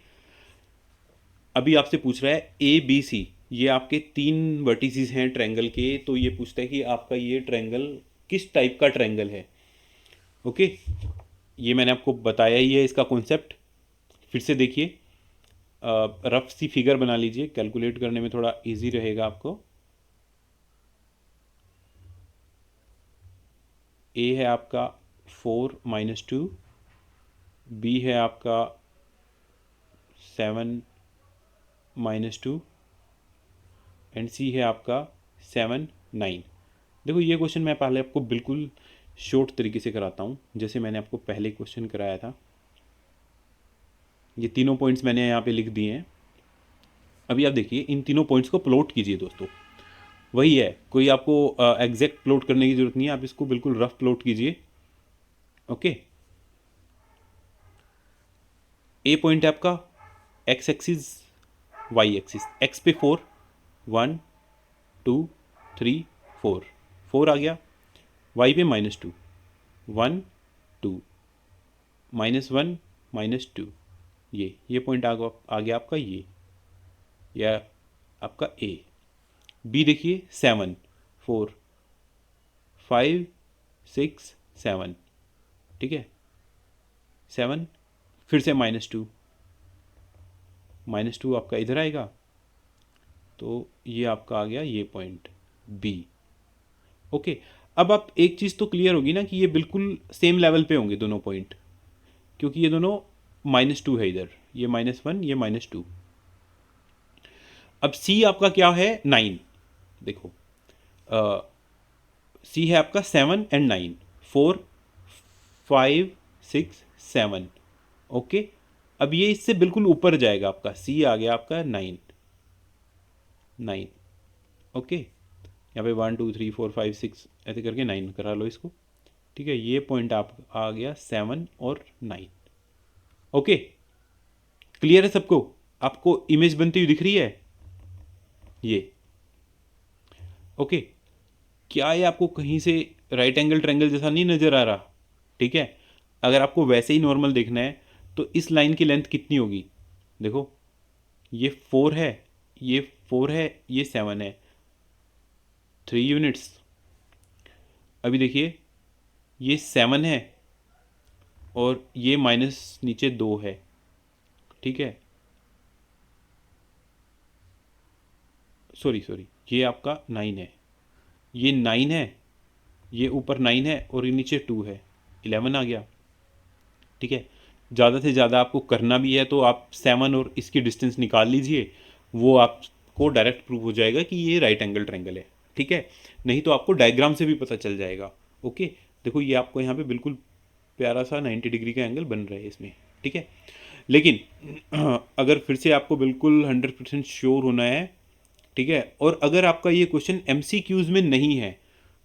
अभी आपसे पूछ रहा है ए बी सी, ये आपके 3 वर्टिसेस हैं ट्रायंगल के, तो ये पूछता है कि आपका ये ट्रायंगल किस टाइप का ट्रायंगल है, ओके। ये मैंने आपको बताया ही है इसका कॉन्सेप्ट, फिर से देखिए, रफ सी फिगर बना लीजिए, कैलकुलेट करने में थोड़ा इजी रहेगा आपको। ए है आपका 4 - 2, बी है आपका 7 - 2, एंड सी है आपका 7 9। देखो ये क्वेश्चन मैं पहले आपको बिल्कुल शॉर्ट तरीके से कराता हूँ, जैसे मैंने आपको पहले क्वेश्चन कराया था। ये तीनों पॉइंट्स मैंने यहाँ पे लिख दिए हैं। अभी आप देखिए इन तीनों पॉइंट्स को प्लॉट कीजिए दोस्तों, वही है, कोई आपको एग्जैक्ट प्लॉट करने की जरूरत नहीं है, आप इसको बिल्कुल रफ प्लॉट कीजिए, ओके। ए पॉइंट है आपका x axis, y axis, x पे 4, 1 2 3 4, 4 आ गया, वाई पे -2, 1 2 -1 -2, ये पॉइंट आ गया आपका ये, या आपका ए। बी देखिए 7 4 5 6 7, ठीक है, 7, फिर से -2 आपका इधर आएगा, तो ये आपका आ गया ये पॉइंट बी, ओके। अब आप एक चीज़ तो क्लियर होगी ना कि ये बिल्कुल सेम लेवल पे होंगे दोनों पॉइंट, क्योंकि ये दोनों -2 है इधर, ये -1 ये -2। अब सी आपका क्या है, 9। देखो सी है आपका 7 एंड 9, 4 5 6 7। ओके, अब ये इससे बिल्कुल ऊपर जाएगा, आपका सी आ गया आपका 9 9। ओके, यहाँ पे 1 2 3 4 5 6 ऐसे करके 9 करा लो इसको। ठीक है, ये पॉइंट आप आ गया 7 और 9। ओके, क्लियर है सबको? आपको इमेज बनती हुई दिख रही है ये? ओके, क्या ये आपको कहीं से राइट एंगल ट्रायंगल जैसा नहीं नज़र आ रहा? ठीक है, अगर आपको वैसे ही नॉर्मल देखना है तो इस लाइन की लेंथ कितनी होगी? देखो, ये 4 है, ये 4 है, ये 7 है, 3 यूनिट्स। अभी देखिए, ये 7 है और ये माइनस नीचे 2 है। ठीक है, सॉरी सॉरी, ये आपका 9 है, ये 9 है, ये ऊपर 9 है और ये नीचे 2 है, 11 आ गया। ठीक है, ज़्यादा से ज़्यादा आपको करना भी है तो आप 7 और इसकी डिस्टेंस निकाल लीजिए, वो आपको डायरेक्ट प्रूव हो जाएगा कि ये राइट एंगल ट्रायंगल है। ठीक है, नहीं तो आपको डायग्राम से भी पता चल जाएगा। ओके, देखो ये आपको यहाँ पे बिल्कुल प्यारा सा 90 डिग्री का एंगल बन रहा है इसमें। ठीक है, लेकिन अगर फिर से आपको बिल्कुल 100% श्योर होना है, ठीक है, और अगर आपका ये क्वेश्चन MCQs में नहीं है,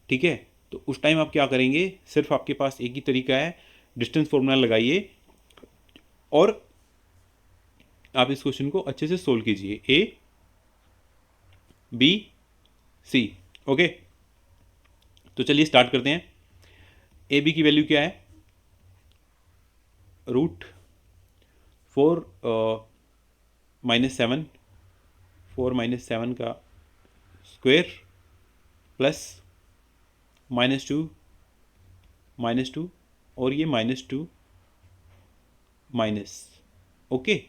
ठीक है, तो उस टाइम आप क्या करेंगे, सिर्फ आपके पास एक ही तरीका है, डिस्टेंस फॉर्मूला लगाइए और आप इस क्वेश्चन को अच्छे से सोल्व कीजिए, ABC। ओके, तो चलिए स्टार्ट करते हैं। AB की वैल्यू क्या है? √4 -7, 4 -7 का स्क्वायर प्लस -2 और ये -2 माइनस। ओके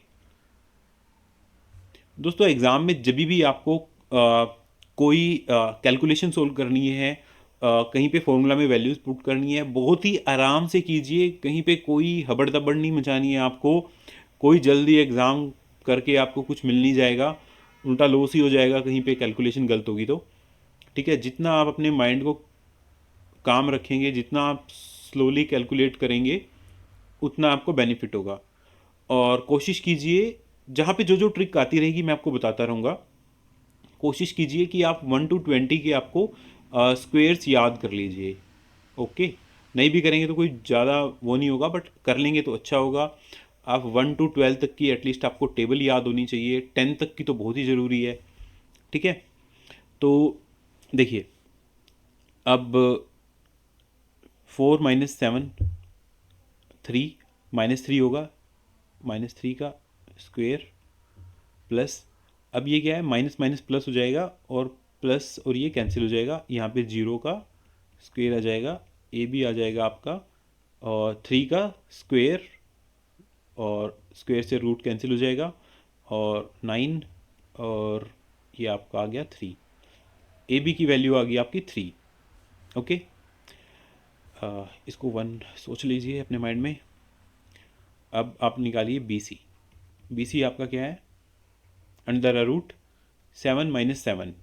दोस्तों, एग्ज़ाम में जब भी आपको कोई कैलकुलेशन सोल्व करनी है, कहीं पे फॉर्मूला में वैल्यूज़ पुट करनी है, बहुत ही आराम से कीजिए, कहीं पे कोई हबड़ दबड़ नहीं मचानी है आपको, कोई जल्दी एग्ज़ाम करके आपको कुछ मिल नहीं जाएगा, उल्टा लॉस ही हो जाएगा कहीं पे कैलकुलेशन गलत होगी तो। ठीक है, जितना आप अपने माइंड को काम रखेंगे, जितना आप स्लोली कैलकुलेट करेंगे, उतना आपको बेनिफिट होगा। और कोशिश कीजिए, जहाँ पे जो जो ट्रिक आती रहेगी मैं आपको बताता रहूँगा, कोशिश कीजिए कि आप 1 to 20 के आपको स्क्वेयर्स याद कर लीजिए। ओके, नहीं भी करेंगे तो कोई ज़्यादा वो नहीं होगा, बट कर लेंगे तो अच्छा होगा। आप 1 to 12 तक की एटलीस्ट आपको टेबल याद होनी चाहिए, 10 तक की तो बहुत ही ज़रूरी है। ठीक है, तो देखिए, अब 4 -7 3 -3 होगा, -3 का स्क्वेयर प्लस, अब ये क्या है, माइनस माइनस प्लस हो जाएगा और प्लस और ये कैंसिल हो जाएगा, यहाँ पे 0 का स्क्वेयर आ जाएगा, ए बी आ जाएगा आपका, और 3 का स्क्वेयर और स्क्वेयर से रूट कैंसिल हो जाएगा, और 9 और ये आपका आ गया 3। ए बी की वैल्यू आ गई आपकी 3। ओके, इसको 1 सोच लीजिए अपने माइंड में। अब आप निकालिए BC। BC आपका क्या है, अंडर रूट 7 -7,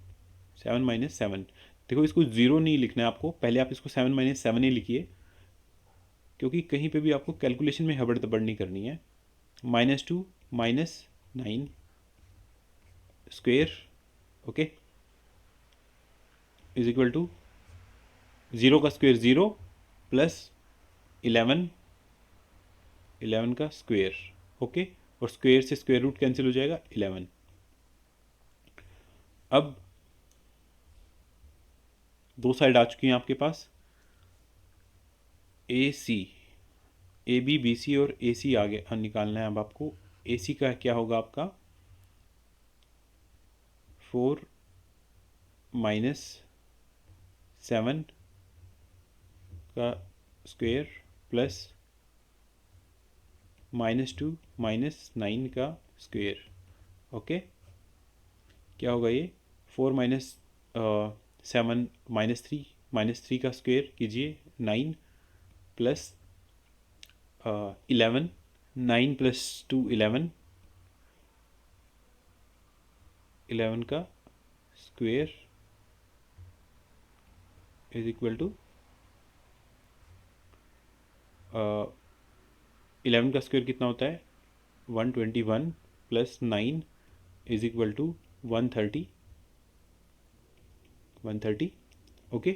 7 -7। देखो, इसको 0 नहीं लिखना है आपको, पहले आप इसको 7 -7 ही लिखिए, क्योंकि कहीं पे भी आपको कैलकुलेशन में हबड़ तबड़ नहीं करनी है। -2 -9 square, okay, is equal to 0 का स्क्वेयर 0 प्लस 11 का स्क्वेयर। ओके, और स्क्वेयर से स्क्वेयर रूट कैंसिल हो जाएगा 11। अब दो साइड आ चुकी हैं आपके पास, AC, AB BC और AC आगे निकालना है। अब आपको AC का क्या होगा, आपका 4 -7 का स्क्वेयर प्लस -2 -9 का स्क्वेयर। ओके, क्या होगा ये, 4 -7 -3 का स्क्वेयर कीजिए, 9 प्लस 11, 9 + 2 11, 11 का स्क्वेयर इज इक्वल टू 11 का स्क्वेयर कितना होता है 121 plus 9 is equal to 130 okay.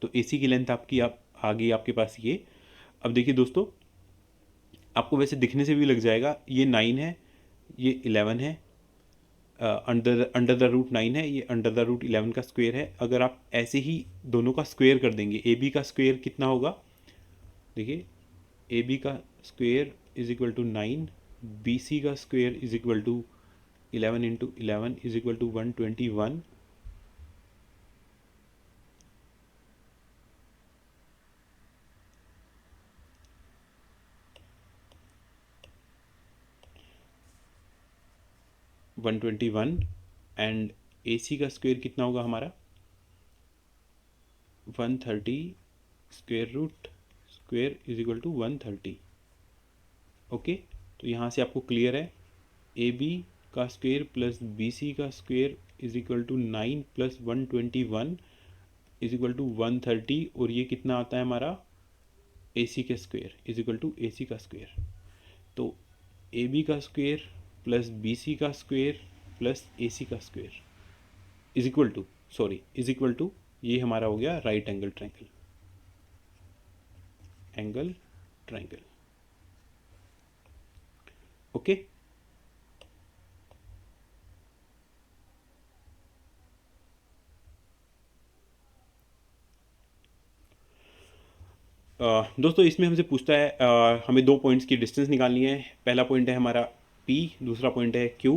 तो AC की लेंथ आपकी आप आ गई आपके पास ये। अब देखिए दोस्तों, आपको वैसे दिखने से भी लग जाएगा ये 9 है, ये 11 है, अंडर द रूट 9 है, ये अंडर द रूट 11 का स्क्वेयर है। अगर आप ऐसे ही दोनों का स्क्वेयर कर देंगे, AB का स्क्वेयर कितना होगा, देखिए AB का square is equal to 9, BC का square is equal to 11 into 11 is equal to 121, and AC का स्क्वेयर कितना होगा हमारा 130 square root square is equal to 130 okay. तो यहाँ से आपको क्लियर है AB का स्क्वेयर प्लस BC का square is equal to 9 plus 121 is equal to 130, और ये कितना आता है हमारा AC का square is equal to AC का स्क्वेयर। तो AB का स्क्वेयर प्लस BC का स्क्वेयर प्लस AC का स्क्वेयर इज इक्वल टू ये हमारा हो गया राइट एंगल ट्रायंगल ओके। दोस्तों इसमें हमसे पूछता है हमें 2 पॉइंट्स की डिस्टेंस निकालनी है। पहला पॉइंट है हमारा P, दूसरा पॉइंट है Q।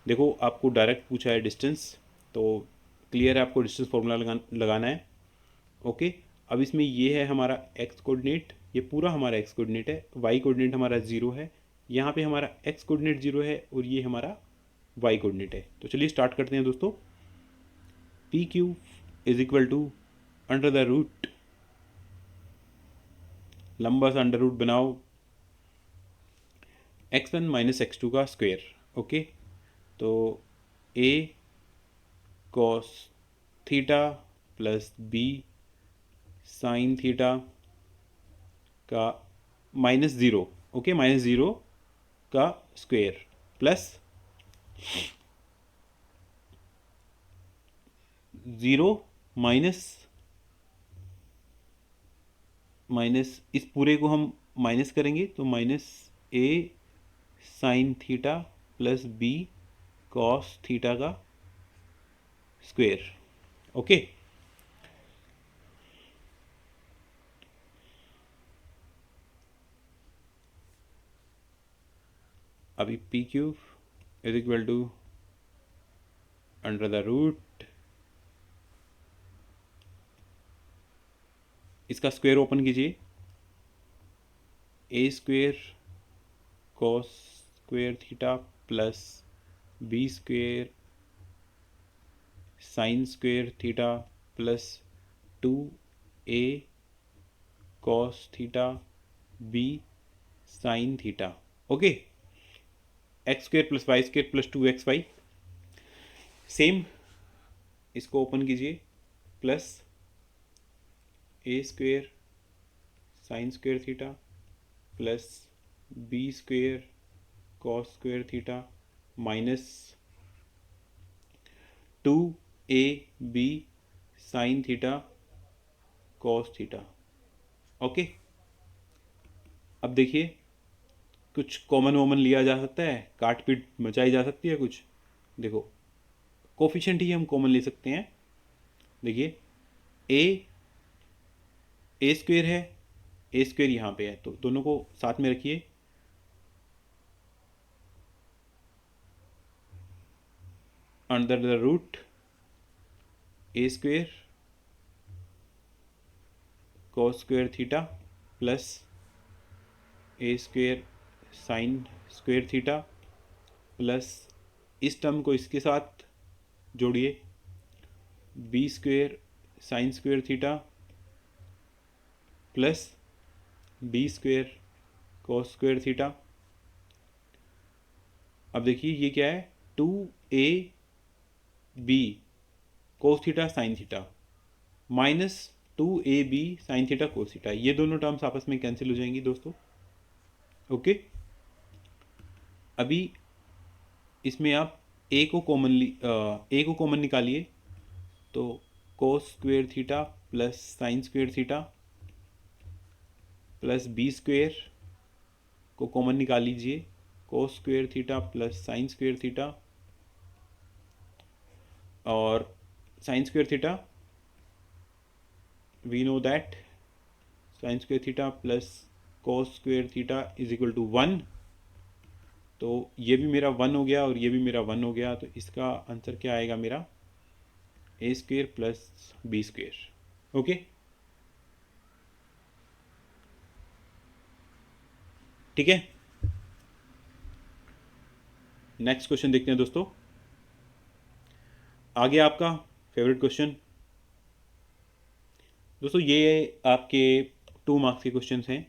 देखो आपको डायरेक्ट पूछा है डिस्टेंस, तो क्लियर है आपको डिस्टेंस फॉर्मूला लगाना है ओके। अब इसमें ये है हमारा x कोऑर्डिनेट, ये पूरा हमारा x कोऑर्डिनेट है, y कोऑर्डिनेट हमारा 0 है, यहाँ पे हमारा x कोऑर्डिनेट 0 है और ये हमारा y कोऑर्डिनेट है। तो चलिए स्टार्ट करते हैं दोस्तों। PQ is equal to under the root, लंबा सा अंडर रूट बनाओ, x1 माइनस x2 का स्क्वेयर ओके। तो A cos theta plus B sine theta का माइनस 0 ओके, माइनस 0 का स्क्वेयर प्लस 0 माइनस इस पूरे को हम माइनस करेंगे तो minus A sine theta plus B cos theta का स्क्वेयर ओके। अभी P cube is equal to under the root, इसका स्क्वायर ओपन कीजिए, A square cos square theta plus B square sine square theta plus 2a cos theta B sine theta okay. X square plus Y square plus 2xy, same इसको open कीजिए, plus A square sine square theta plus B square cos square theta minus 2ab sine theta cos theta okay. अब देखिए कुछ common woman लिया जा सकता है, काट पीट मचाई जा सकती है कुछ। देखो कोफिशिएंट ही हम कॉमन ले सकते हैं। देखिए ए स्क्वेयर है, ए स्क्वेयर यहाँ पे है, तो दोनों को साथ में रखिए, under the root A square cos square theta plus A square sine square theta plus इस टर्म को इसके साथ जोड़िए, B square sine square theta plus B square cos square theta. अब देखिए ये क्या है, 2a B cos theta sine theta minus 2ab sine theta cos theta, ये दोनों टर्म्स आपस में कैंसिल हो जाएंगी दोस्तों। ओके, अभी इसमें आप ए को कॉमन निकालिए, तो cos square theta plus sine square theta plus B square को कॉमन निकाल लीजिए, cos square theta plus sine square theta, और sine square theta we know that sine square theta plus cos square theta is equal to 1, तो ये भी मेरा 1 हो गया और ये भी मेरा 1 हो गया, तो इसका आंसर क्या आएगा मेरा A square plus B square. Okay, ठीक है, नेक्स्ट क्वेश्चन देखते हैं दोस्तों। आगे आपका फेवरेट क्वेश्चन दोस्तों, ये आपके 2 मार्क्स के क्वेश्चंस हैं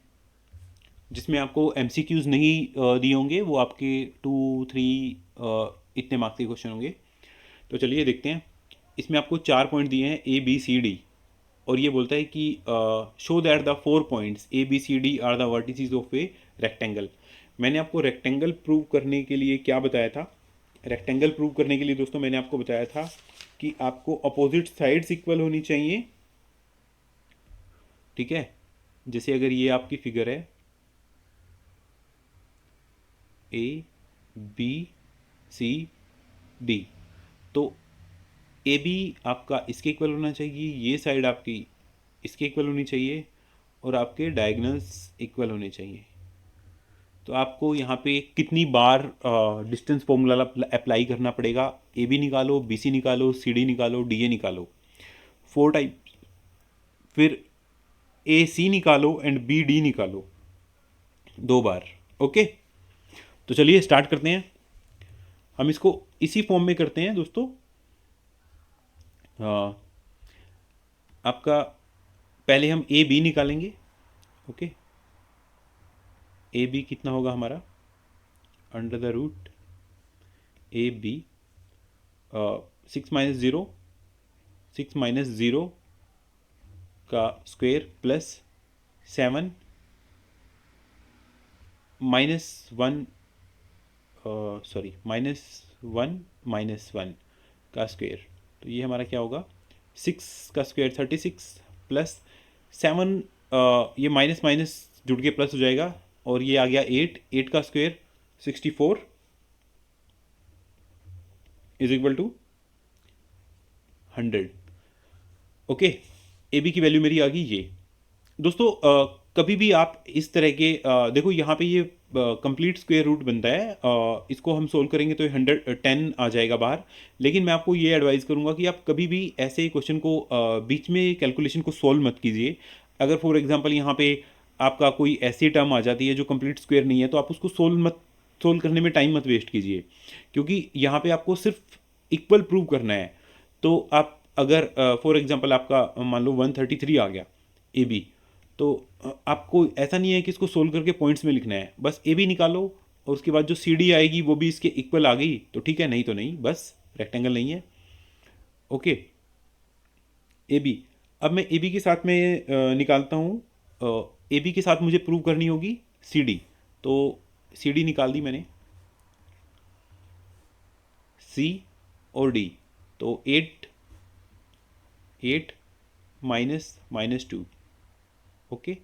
जिसमें आपको MCQs नहीं दिए होंगे, वो आपके 2-3 इतने मार्क्स के क्वेश्चन होंगे। तो चलिए देखते हैं। इसमें आपको 4 पॉइंट दिए हैं ABCD, और ये बोलता है कि show that the 4 points ABCD are the vertices of a rectangle. मैंने आपको रेक्टेंगल प्रूव करने के लिए क्या बताया था? रेक्टेंगल प्रूव करने के लिए दोस्तों मैंने आपको बताया था कि आपको अपोजिट साइड्स इक्वल होनी चाहिए, ठीक है। जैसे अगर ये आपकी फिगर है ABCD, तो AB आपका इसके इक्वल होना चाहिए, ये साइड आपकी इसके इक्वल होनी चाहिए, और आपके डायगोनल्स इक्वल होने चाहिए। तो आपको यहाँ पे कितनी बार डिस्टेंस फॉर्मूला अप्लाई करना पड़ेगा? AB निकालो, BC निकालो, CD निकालो, DA निकालो, 4 टाइप, फिर AC निकालो एंड BD निकालो 2 बार। ओके, तो चलिए स्टार्ट करते हैं। हम इसको इसी फॉर्म में करते हैं दोस्तों। आपका पहले हम AB निकालेंगे। ओके, AB कितना होगा हमारा? Under the root AB 6 minus zero का स्क्वायर प्लस 7 -1 -1 का स्क्वायर, तो ये हमारा क्या होगा? 6 का स्क्वायर 36 प्लस 7, ये माइनस माइनस जुड़ के प्लस हो जाएगा, और ये आ गया 8 का square 64 is equal to 100। Okay, AB की वैल्यू मेरी आ गई ये। दोस्तों कभी भी आप इस तरह के देखो यहाँ पे ये कंप्लीट स्क्वायर रूट बनता है, इसको हम सोल्व करेंगे तो 110 आ जाएगा बाहर। लेकिन मैं आपको ये एडवाइस करूँगा कि आप कभी भी ऐसे क्वेश्चन को बीच में कैलकुलेशन को सोल्व मत कीजिए। अगर फॉर एग्जांपल यहाँ पे आपका कोई ऐसी टर्म आ जाती है जो कंप्लीट स्क्वायर नहीं है, तो आप उसको सोल्व करने में टाइम मत वेस्ट कीजिए, क्योंकि यहाँ पे आपको सिर्फ इक्वल प्रूव करना है। तो आप अगर फॉर एग्जांपल आपका मान लो 133 आ गया AB, तो आपको ऐसा नहीं है कि इसको सोल्व करके पॉइंट्स में लिखना है, बस AB निकालो और उसके बाद जो CD आएगी वो भी इसके इक्वल आ गई तो ठीक है, नहीं तो नहीं, बस रेक्टेंगल नहीं है। ओके, AB, अब मैं AB के साथ में निकालता हूँ, AB के साथ मुझे प्रूव करनी होगी CD, तो CD निकाल दी मैंने, C और D, तो 8 -2, ओके,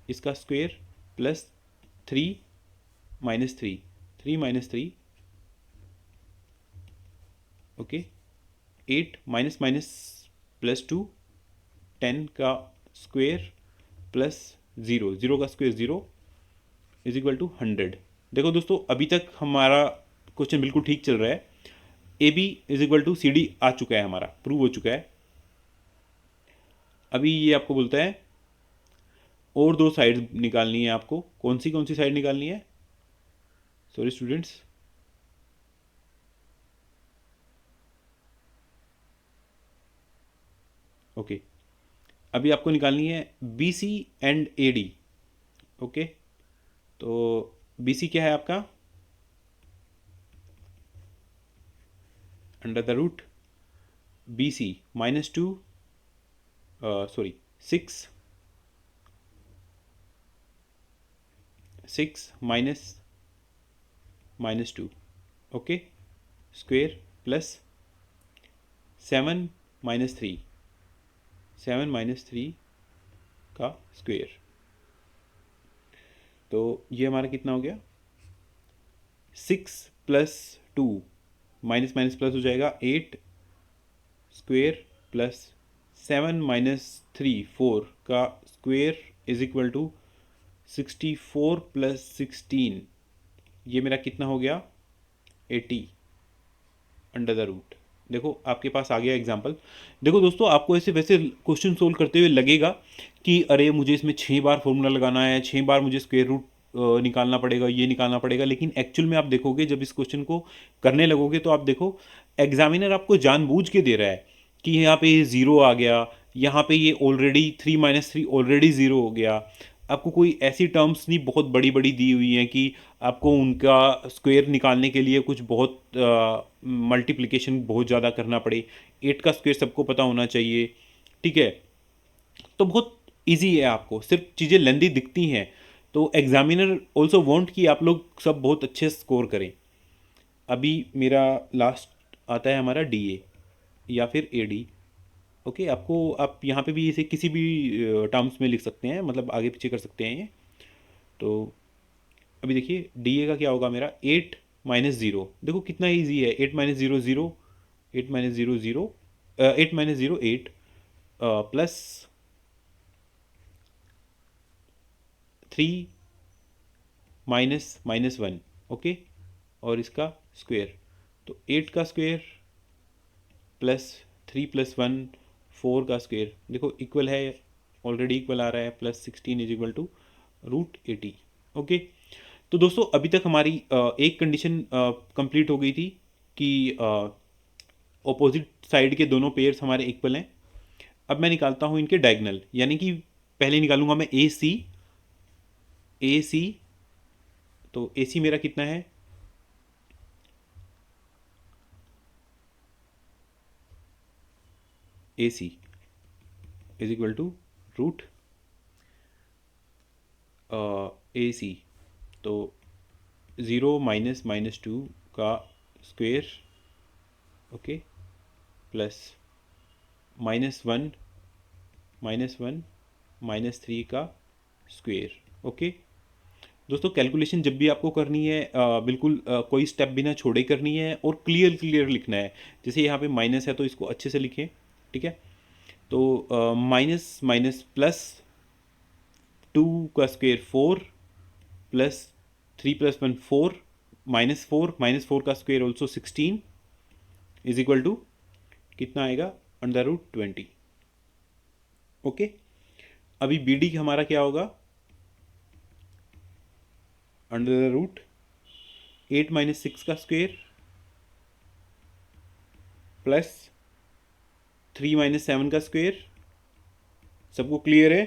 इसका square plus 3 -3, okay, 8 minus plus 2, 10 का स्क्वायर प्लस 0 का स्क्वायर 0 इज इक्वल टू 100। देखो दोस्तों, अभी तक हमारा क्वेश्चन बिल्कुल ठीक चल रहा है। AB is equal to CD आ चुका है, हमारा प्रूव हो चुका है। अभी ये आपको बोलता है और 2 साइड निकालनी है आपको। कौन सी साइड निकालनी है? सॉरी स्टूडेंट्स, ओके, अभी आपको निकालनी है BC एंड AD। ओके, तो BC क्या है आपका? Under the root B C -2 sorry 6 -2 okay square plus 7 -3 का स्क्वेयर। तो ये हमारा कितना हो गया 6 + 2 माइनस माइनस प्लस हो जाएगा 8 स्क्वेयर प्लस 7 -3 4 का स्क्वेयर इज इक्वल टू 64 + 16। ये मेरा कितना हो गया 80 अंडर द रूट। देखो आपके पास आ गया एग्जाम्पल। देखो दोस्तों, आपको ऐसे वैसे क्वेश्चन सोल्व करते हुए लगेगा कि अरे मुझे इसमें 6 बार फॉर्मूला लगाना है, 6 बार मुझे स्क्वायर रूट निकालना पड़ेगा, ये निकालना पड़ेगा। लेकिन एक्चुअल में आप देखोगे जब इस क्वेश्चन को करने लगोगे तो आप देखो एग्जामिनर आपको जानबूझ के दे रहा है कि यहाँ पे ये ज़ीरो आ गया, यहाँ पे ये ऑलरेडी 3 - 3 ऑलरेडी ज़ीरो हो गया। आपको कोई ऐसी टर्म्स नहीं बहुत बड़ी बड़ी दी हुई हैं कि आपको उनका स्क्वायर निकालने के लिए कुछ बहुत मल्टीप्लिकेशन बहुत ज़्यादा करना पड़े। 8 का स्क्वायर सबको पता होना चाहिए, ठीक है। तो बहुत इजी है, आपको सिर्फ चीज़ें लेंदी दिखती हैं। तो एग्जामिनर ऑल्सो वांट कि आप लोग सब बहुत अच्छे स्कोर करें। अभी मेरा लास्ट आता है हमारा डी ए या फिर ए डी। ओके, आपको आप यहाँ पे भी इसे किसी भी टर्म्स में लिख सकते हैं, मतलब आगे पीछे कर सकते हैं ये। तो अभी देखिए डी ए का क्या होगा मेरा 8 - 0। देखो कितना ईजी है, 8 - 0 0, 8 - 0 0, 8 - 0 8 प्लस 3 -1 ओके, और इसका स्क्वायर। तो 8 का स्क्वायर प्लस 3 + 1 4 का स्क्वायर, देखो इक्वल है, ऑलरेडी इक्वल आ रहा है, plus 16 is equal to √80। Okay, तो दोस्तों अभी तक हमारी एक कंडीशन कंप्लीट हो गई थी कि ऑपोजिट साइड के दोनों पेयर्स हमारे इक्वल हैं। अब मैं निकालता हूँ इनके डायगनल, यानी कि पहले निकालूंगा मैं ए सी। तो ए सी मेरा कितना है ए C is equal to root ए सी। तो 0 -2 का स्क्वेयर ओके प्लस -1 -3 का स्क्वेयर। ओके दोस्तों, कैलकुलेशन जब भी आपको करनी है बिल्कुल कोई स्टेप बिना छोड़े करनी है और क्लियर क्लियर लिखना है। जैसे यहाँ पे माइनस है तो इसको अच्छे से लिखें, ठीक है। तो माइनस माइनस प्लस 2 का स्क्वेयर 4 प्लस 3 + 1 4 -4 का square also 16 is equal to कितना आएगा अंडर रूट 20। ओके, अभी बी डी हमारा क्या होगा अंडर रूट 8 - 6 का स्क्वेयर प्लस 3 - 7 का स्क्वेयर। सबको क्लियर है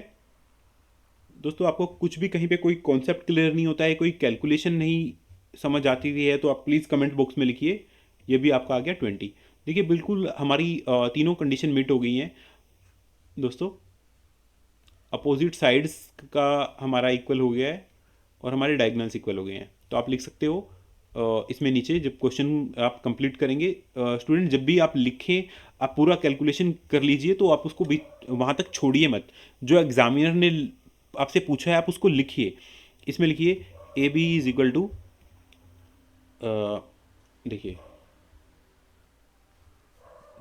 दोस्तों? आपको कुछ भी कहीं पे कोई कॉन्सेप्ट क्लियर नहीं होता है, कोई कैलकुलेशन नहीं समझ आती है तो आप प्लीज़ कमेंट बॉक्स में लिखिए। ये भी आपका आ गया 20। देखिए बिल्कुल हमारी तीनों कंडीशन मीट हो गई हैं दोस्तों। अपोजिट साइड्स का हमारा इक्वल हो गया है और हमारे डायगनल्स इक्वल हो गए हैं। तो आप लिख सकते हो इसमें नीचे जब क्वेश्चन आप कंप्लीट करेंगे, स्टूडेंट जब भी आप लिखें आप पूरा कैलकुलेशन कर लीजिए, तो आप उसको भी वहाँ तक छोड़िए मत। जो एग्जामिनर ने आपसे पूछा है आप उसको लिखिए। इसमें लिखिए A B is equal to, देखिए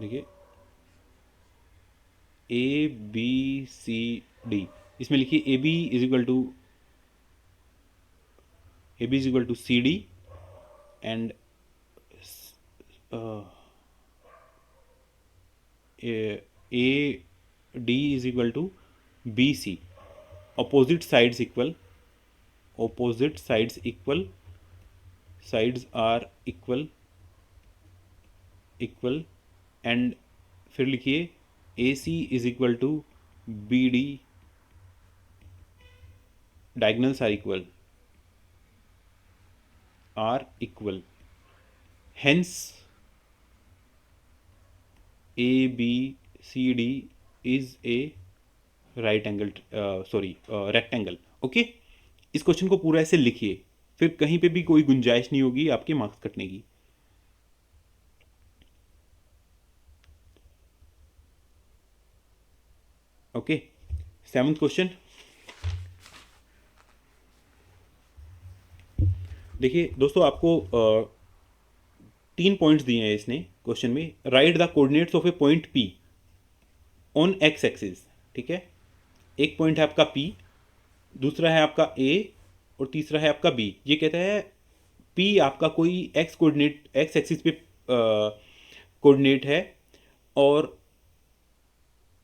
देखिए ए बी सी डी। इसमें लिखिए A B is equal to C D and A D is equal to B C. opposite sides equal, opposite sides equal, sides are equal and फिर लिखिए A C is equal to B D, diagonals are equal, hence ABCD is a right angle, sorry rectangle. Okay, इस question को पूरा ऐसे लिखिए, फिर कहीं पे भी कोई गुंजाइश नहीं होगी आपके मार्क्स कटने की। ओके, 7th क्वेश्चन देखिए दोस्तों, आपको 3 पॉइंट्स दिए हैं इसने क्वेश्चन में। Right the coordinates of A point P on x axis. ठीक है, एक पॉइंट है आपका P, दूसरा है आपका A और तीसरा है आपका B। ये कहता है P आपका कोई एक्स कोऑर्डिनेट, एक्स एक्सिस पे कोऑर्डिनेट है, और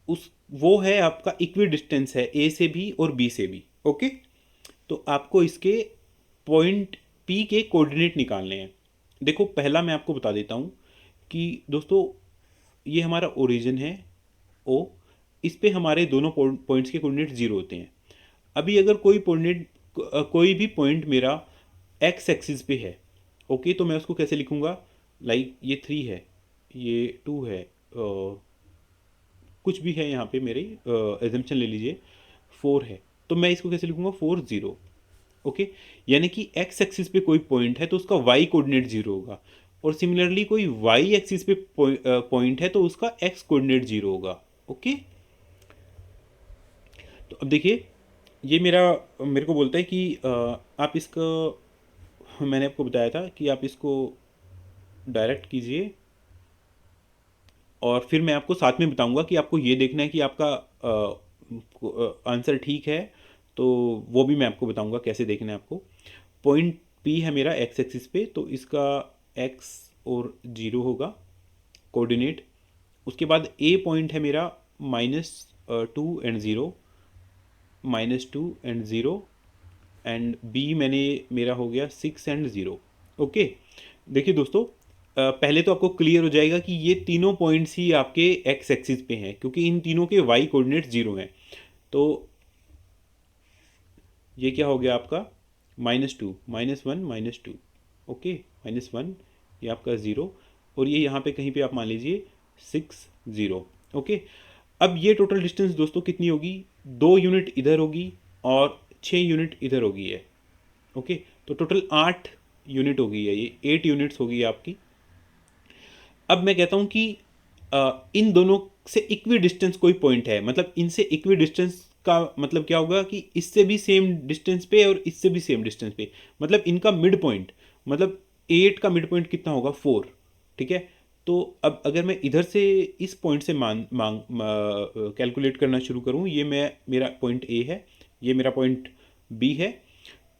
उस वो है आपका इक्वी डिस्टेंस है A से भी और B से भी। ओके, तो आपको इसके पॉइंट P के कोऑर्डिनेट निकालने हैं। देखो, पहला मैं आपको बता देता हूँ कि दोस्तों ये हमारा ओरिजिन है O, इस पे हमारे दोनों पॉइंट्स के कोऑर्डिनेट 0 होते हैं। अभी अगर कोई भी पॉइंट मेरा एक्स एक्सिस पे है, ओके, तो मैं उसको कैसे लिखूँगा? लाइक ये 3 है, ये 2 है, कुछ भी है यहाँ पे मेरे एजम्पशन ले लीजिए, 4 है, तो मैं इसको कैसे लिखूँगा? 4 0। ओके, यानी कि एक्स एक्सिस पे कोई पॉइंट है तो उसका वाई कोऑर्डिनेट 0 होगा, और सिमिलरली कोई वाई एक्सिस पे पॉइंट है तो उसका एक्स कोऑर्डिनेट 0 होगा। ओके, तो अब देखिए, ये मेरे को बोलता है कि आप इसका, मैंने आपको बताया था कि आप इसको डायरेक्ट कीजिए, और फिर मैं आपको साथ में बताऊंगा कि आपको ये देखना है कि आपका आंसर ठीक है, तो वो भी मैं आपको बताऊंगा कैसे देखना है आपको। पॉइंट P है मेरा एक्स एक्सिस पे, तो इसका x और 0 होगा कोऑर्डिनेट। उसके बाद A पॉइंट है मेरा -2 एंड 0, -2 एंड 0, एंड B मेरा हो गया 6 एंड 0। ओके, देखिए दोस्तों, पहले तो आपको क्लियर हो जाएगा कि ये तीनों पॉइंट्स ही आपके एक्स एक्सिस पे हैं, क्योंकि इन तीनों के वाई कोऑर्डिनेट 0 हैं। तो ये क्या हो गया आपका? -2, -1, -2। ओके, -1, ये आपका 0, और ये यहाँ पे कहीं पे आप मान लीजिए 6 0। ओके, अब ये टोटल डिस्टेंस दोस्तों कितनी होगी? 2 यूनिट इधर होगी और 6 यूनिट इधर होगी है। ओके, तो टोटल 8 यूनिट होगी है, ये 8 यूनिट्स होगी आपकी। अब मैं कहता हूँ कि इन दोनों से इक्वी डिस्टेंस कोई पॉइंट है, मतलब इनसे इक्वी डिस्टेंस का मतलब क्या होगा कि इससे भी सेम डिस्टेंस पे और इससे भी सेम डिस्टेंस पे, मतलब इनका मिड पॉइंट, मतलब 8 का मिड पॉइंट कितना होगा? 4। ठीक है, तो अब अगर मैं इधर से इस पॉइंट से कैलकुलेट करना शुरू करूँ, ये मेरा पॉइंट A है, ये मेरा पॉइंट B है,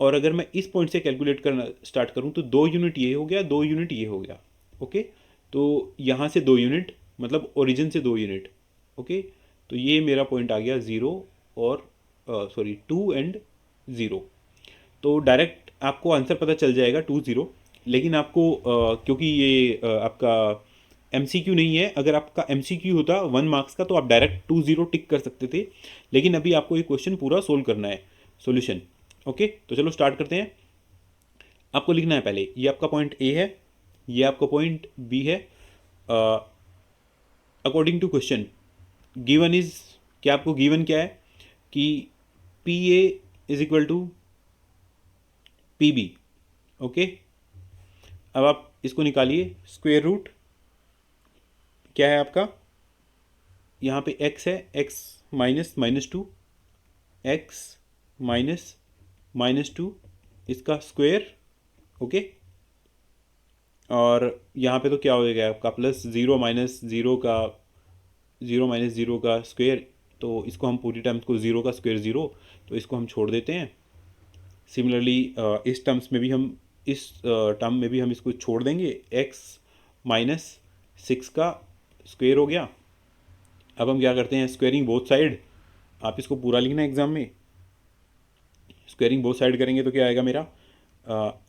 और अगर मैं इस पॉइंट से कैलकुलेट करना स्टार्ट करूँ तो 2 यूनिट ये हो गया, 2 यूनिट ये हो गया। ओके, तो यहाँ से 2 यूनिट, मतलब ओरिजिन से 2 यूनिट। ओके, तो ये मेरा पॉइंट आ गया 0 और सॉरी 2 एंड 0। तो डायरेक्ट आपको आंसर पता चल जाएगा 2 0, लेकिन आपको क्योंकि ये आपका MCQ नहीं है, अगर आपका MCQ होता 1 मार्क्स का तो आप डायरेक्ट 2 0 टिक कर सकते थे, लेकिन अभी आपको ये क्वेश्चन पूरा सोल्व करना है, सॉल्यूशन। ओके, तो चलो स्टार्ट करते हैं। आपको लिखना है पहले, ये आपका पॉइंट A है, ये आपका पॉइंट B है। According to question given is, क्या आपको गिवन क्या है कि PA is equal to PB। Okay, अब आप इसको निकालिए, स्क्वायर रूट क्या है आपका? यहाँ पे x है, x -2, x -2, इसका स्क्वायर। ओके, और यहाँ पे तो क्या हो जाएगा आपका? +0 का स्क्वायर, तो इसको हम पूरी टर्म्स को 0 का स्क्वायर 0, तो इसको हम छोड़ देते हैं। सिमिलरली इस टर्म में भी हम इसको छोड़ देंगे, x -6 का स्क्वायर हो गया। अब हम क्या करते हैं? स्क्वायरिंग बोथ साइड, आप इसको पूरा लिखना है एग्जाम में। स्क्वायरिंग बोथ साइड करेंगे तो क्या आएगा मेरा?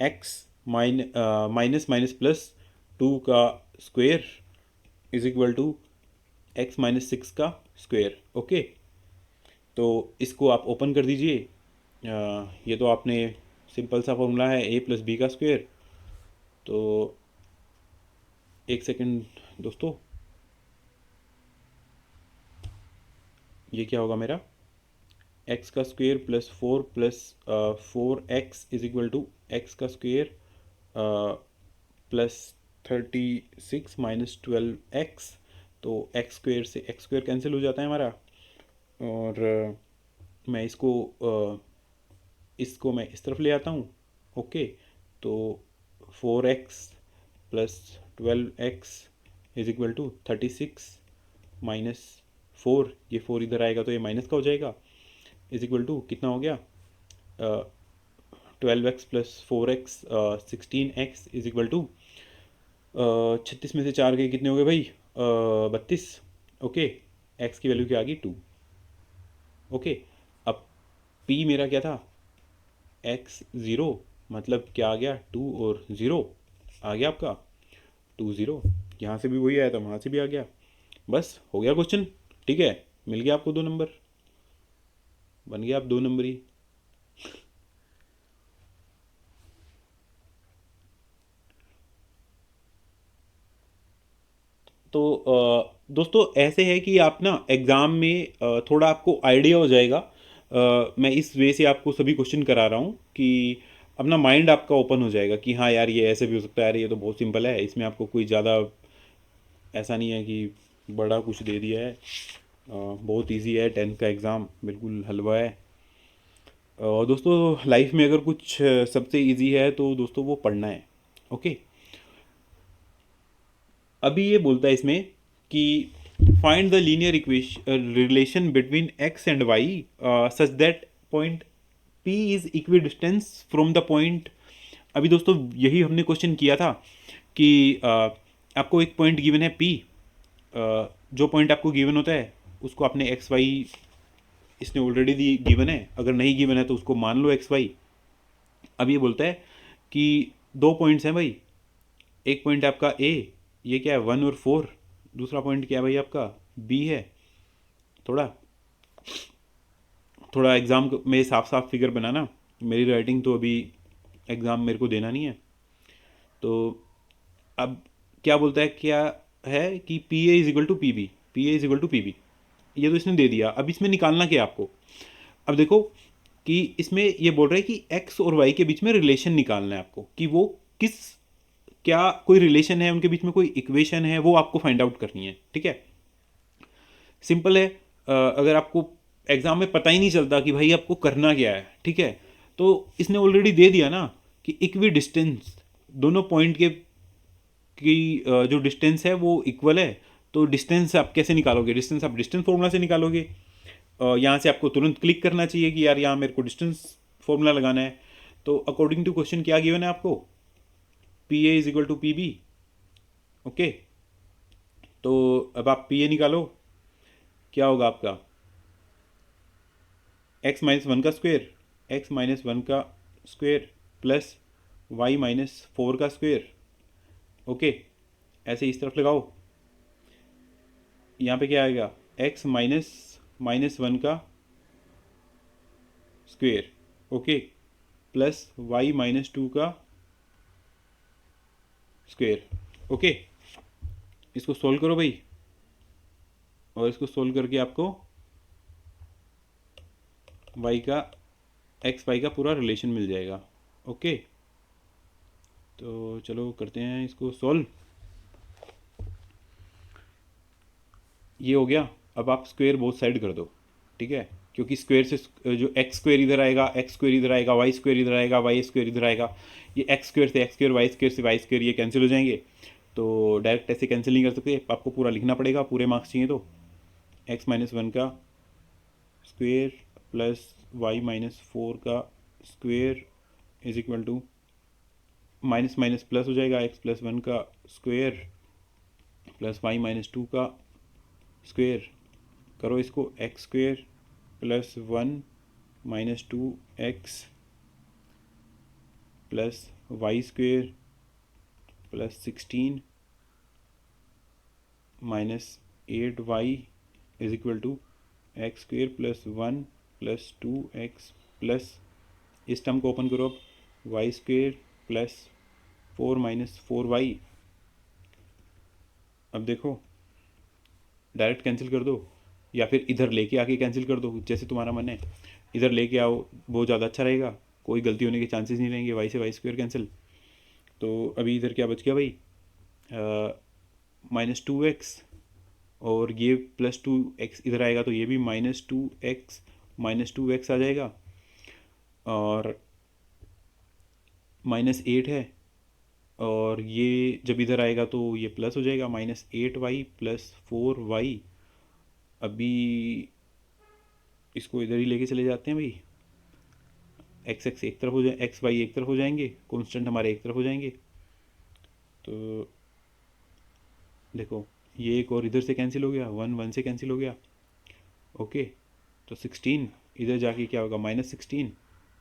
x -+2 का square is equal to x -6 का स्क्वायर। ओके, तो इसको आप ओपन कर दीजिए। ये तो आपने सिंपल सा फॉर्मूला है, a+b का स्क्वायर। तो एक सेकंड दोस्तों, ये क्या होगा मेरा, एक्स का square plus 4 plus 4x is equal to x का स्क्वेयर प्लस 36 माइनस 12x। तो एक्स स्क्वेयर से एक्स स्क्वेयर कैंसिल हो जाता है हमारा, और मैं इसको मैं इस तरफ ले आता हूँ। ओके, तो 4x plus 12x is equal to 36 minus 4, ये 4 इधर आएगा तो ये माइनस का हो जाएगा, इज इक्वल टू कितना हो गया, 12x plus 4x 16x is equal to 36 में से 4 गए कितने हो गए भाई, 32। ओके, x की वैल्यू क्या आ गई 2। ओके, अब p मेरा क्या था, x 0, मतलब क्या आ गया 2 और 0 आ गया आपका 2 0। यहाँ से भी वही आया था, वहाँ से भी आ गया। बस हो गया क्वेश्चन, ठीक है, मिल गया आपको 2 नंबर, बन गया आप 2 नंबरी। तो दोस्तों ऐसे है कि आप ना एग्ज़ाम में थोड़ा आपको आइडिया हो जाएगा। मैं इस वे से आपको सभी क्वेश्चन करा रहा हूँ कि अपना माइंड आपका ओपन हो जाएगा कि हाँ यार ये ऐसे भी हो सकता है, यार ये तो बहुत सिंपल है, इसमें आपको कोई ज़्यादा ऐसा नहीं है कि बड़ा कुछ दे दिया है। बहुत इजी है, 10th का एग्ज़ाम बिल्कुल हलवा है। और दोस्तों लाइफ में अगर कुछ सबसे इजी है तो दोस्तों वो पढ़ना है। ओके, अभी ये बोलता है इसमें कि find the linear equation relation between x and y such that point P is equidistance from the point. अभी दोस्तों यही हमने क्वेश्चन किया था कि आपको एक पॉइंट गिवन है पी, जो पॉइंट आपको गिवन होता है उसको आपने एक्स वाई, इसने ऑलरेडी दी गिवन है, अगर नहीं गिवन है तो उसको मान लो एक्स वाई। अब ये बोलता है कि 2 पॉइंट्स हैं भाई, एक पॉइंट आपका ए, ये क्या है 1 और 4, दूसरा पॉइंट क्या है भाई आपका बी है। थोड़ा थोड़ा एग्ज़ाम में साफ साफ फिगर बनाना, मेरी राइटिंग तो अभी एग्ज़ाम मेरे को देना नहीं है। तो अब क्या बोलता है, क्या है कि P A is equal to P B, P A is equal to P B, ये तो इसने दे दिया। अब इसमें निकालना क्या है आपको, अब देखो कि इसमें ये बोल रहा है कि एक्स और वाई के बीच में रिलेशन निकालना है आपको, कि वो किस, क्या कोई रिलेशन है उनके बीच में, कोई इक्वेशन है, वो आपको फाइंड आउट करनी है। ठीक है, सिंपल है। अगर आपको एग्जाम में पता ही नहीं चलता कि भाई आपको करना क्या है, ठीक है, तो इसने ऑलरेडी दे दिया ना कि इक्वी डिस्टेंस, दोनों पॉइंट के की जो डिस्टेंस है वो इक्वल है। तो डिस्टेंस आप कैसे निकालोगे, डिस्टेंस आप डिस्टेंस फॉर्मूला से निकालोगे। यहाँ से आपको तुरंत क्लिक करना चाहिए कि यार यहाँ मेरे को डिस्टेंस फॉर्मूला लगाना है। तो अकॉर्डिंग टू क्वेश्चन क्या गिवन है आपको, P A is equal to P B. Okay, तो अब आप पी ए निकालो, क्या होगा आपका x-1 का स्क्वेयर, x-1 का स्क्वेयर प्लस y-4 का स्क्वेयर। ओके, ऐसे इस तरफ लगाओ, यहाँ पे क्या आएगा x-1 का स्क्वेयर, ओके, प्लस y-2 का स्क्वेयर। ओके, इसको सोल्व करो भाई, और इसको सोल्व करके आपको y का x y का पूरा रिलेशन मिल जाएगा। ओके, तो चलो करते हैं इसको सोल्व। ये हो गया। अब आप स्क्वेयर बोथ साइड कर दो, ठीक है, क्योंकि स्क्वेयर से जो एक्स स्क्वेयर इधर आएगा, एक्स स्क्वेयर इधर आएगा, वाई स्क्वेयर इधर आएगा, वाई स्क्वेयर इधर आएगा, ये एक्स स्क्वेयर से एक्स स्क्वेयर, वाई स्क्वेयर से वाई स्क्वेयर, ये कैंसिल हो जाएंगे। तो डायरेक्ट ऐसे कैंसिल नहीं कर सकते, आपको पूरा लिखना पड़ेगा, पूरे मार्क्स चाहिए तो x-1 का स्क्वेयर प्लस y-4 का square is equal to minus minus plus हो जाएगा, x+1 का स्क्वेयर प्लस y-2 का स्क्वेयर। करो इसको, x square plus 1-2x plus Y square plus 16 minus 8y is equal to x square plus 1 plus 2x plus, इस term को open करो अब, वाई स्क्वेयर प्लस 4-4y। अब देखो डायरेक्ट कैंसिल कर दो, या फिर इधर लेके आके कैंसिल कर दो, जैसे तुम्हारा मन है। इधर लेके आओ, वो ज़्यादा अच्छा रहेगा, कोई गलती होने के चांसेस नहीं रहेंगे। वाई से वाई स्क्वायर कैंसिल। तो अभी इधर क्या बच गया भाई, -2x, और ये +2x इधर आएगा तो ये भी -2x आ जाएगा, और -8 है, और ये जब इधर आएगा तो ये प्लस हो जाएगा, -8y + 4y। अभी इसको इधर ही लेके चले जाते हैं भाई, एक्स एक्स एक तरफ हो जाए, एक्स वाई एक तरफ हो जाएंगे, कॉन्स्टेंट हमारे एक तरफ हो जाएंगे। तो देखो ये एक और इधर से कैंसिल हो गया, 1 1 से कैंसिल हो गया। ओके, तो 16 इधर जाके क्या होगा, -16,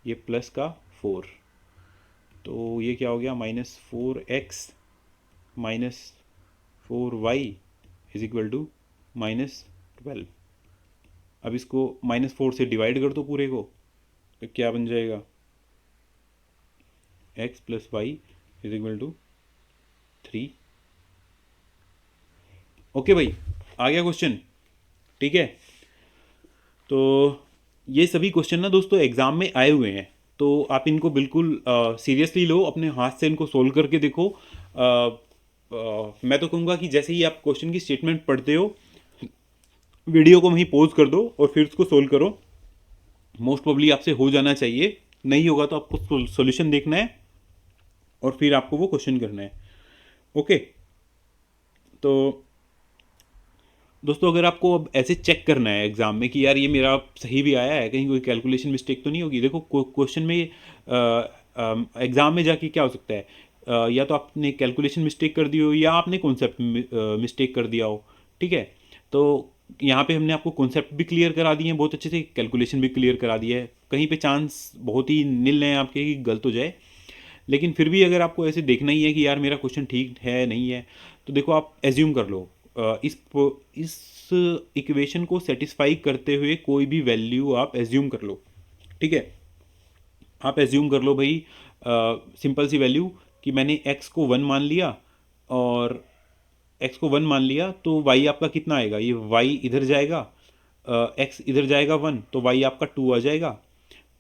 ये प्लस का 4, तो ये क्या हो गया, -4x -4y = -12। अब इसको -4 से डिवाइड कर दो पूरे को, तो क्या बन जाएगा, x + y = 3। ओके भाई, आ गया क्वेश्चन, ठीक है। तो ये सभी क्वेश्चन ना दोस्तों एग्ज़ाम में आए हुए हैं, तो आप इनको बिल्कुल सीरियसली लो, अपने हाथ से इनको सोल्व करके देखो। मैं तो कहूँगा कि जैसे ही आप क्वेश्चन की स्टेटमेंट पढ़ते हो, वीडियो को वहीं पॉज कर दो और फिर उसको सोल्व करो। मोस्ट प्रोबेबली आपसे हो जाना चाहिए, नहीं होगा तो आपको सॉल्यूशन देखना है और फिर आपको वो क्वेश्चन करना है। ओके, तो दोस्तों अगर आपको अब ऐसे चेक करना है एग्ज़ाम में कि यार ये मेरा सही भी आया है, कहीं कोई कैलकुलेशन मिस्टेक तो नहीं होगी। देखो क्वेश्चन में एग्ज़ाम में जाके क्या हो सकता है, या तो आपने कैलकुलेशन मिस्टेक कर दी हो या आपने कॉन्सेप्ट मिस्टेक कर दिया हो, ठीक है। तो यहाँ पे हमने आपको कॉन्सेप्ट भी क्लियर करा दिए हैं बहुत अच्छे से, कैलकुलेशन भी क्लियर करा दिया है। कहीं पे चांस बहुत ही नील हैं आपके कि गलत हो जाए, लेकिन फिर भी अगर आपको ऐसे देखना ही है कि यार मेरा क्वेश्चन ठीक है नहीं है, तो देखो आप एज्यूम कर लो, इस इक्वेशन को सेटिस्फाई करते हुए कोई भी वैल्यू आप एज्यूम कर लो, ठीक है। आप एज्यूम कर लो भाई, सिंपल सी वैल्यू कि मैंने x को 1 मान लिया, और x को 1 मान लिया तो y आपका कितना आएगा, ये y इधर जाएगा, x इधर जाएगा 1, तो y आपका 2 आ जाएगा।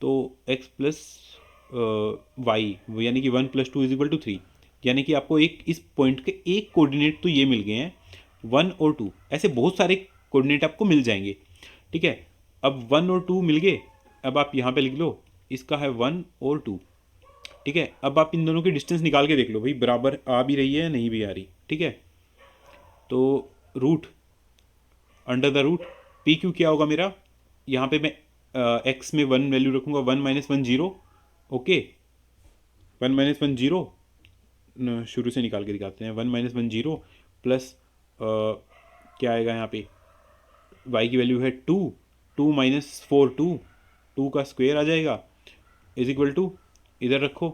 तो x प्लस वाई यानी कि 1 + 2 = 3, यानी कि आपको एक इस पॉइंट के एक कोऑर्डिनेट तो ये मिल गए हैं, 1 और 2, ऐसे बहुत सारे कोऑर्डिनेट आपको मिल जाएंगे, ठीक है। अब 1 और 2 मिल गए, अब आप यहाँ पे लिख लो इसका है 1 और 2, ठीक है। अब आप इन दोनों की डिस्टेंस निकाल के देख लो भाई, बराबर आ भी रही है या नहीं भी आ रही, ठीक है। तो root under the root P Q क्या होगा मेरा, यहाँ पे मैं एक्स में 1 वैल्यू रखूँगा, 1 - 1 0, ओके, 1 - 1 0, शुरू से निकाल के दिखाते हैं, 1 - 1 0 प्लस क्या आएगा यहाँ पे, y की वैल्यू है 2, 2 - 4 2, 2 का स्क्वायर आ जाएगा, = इधर रखो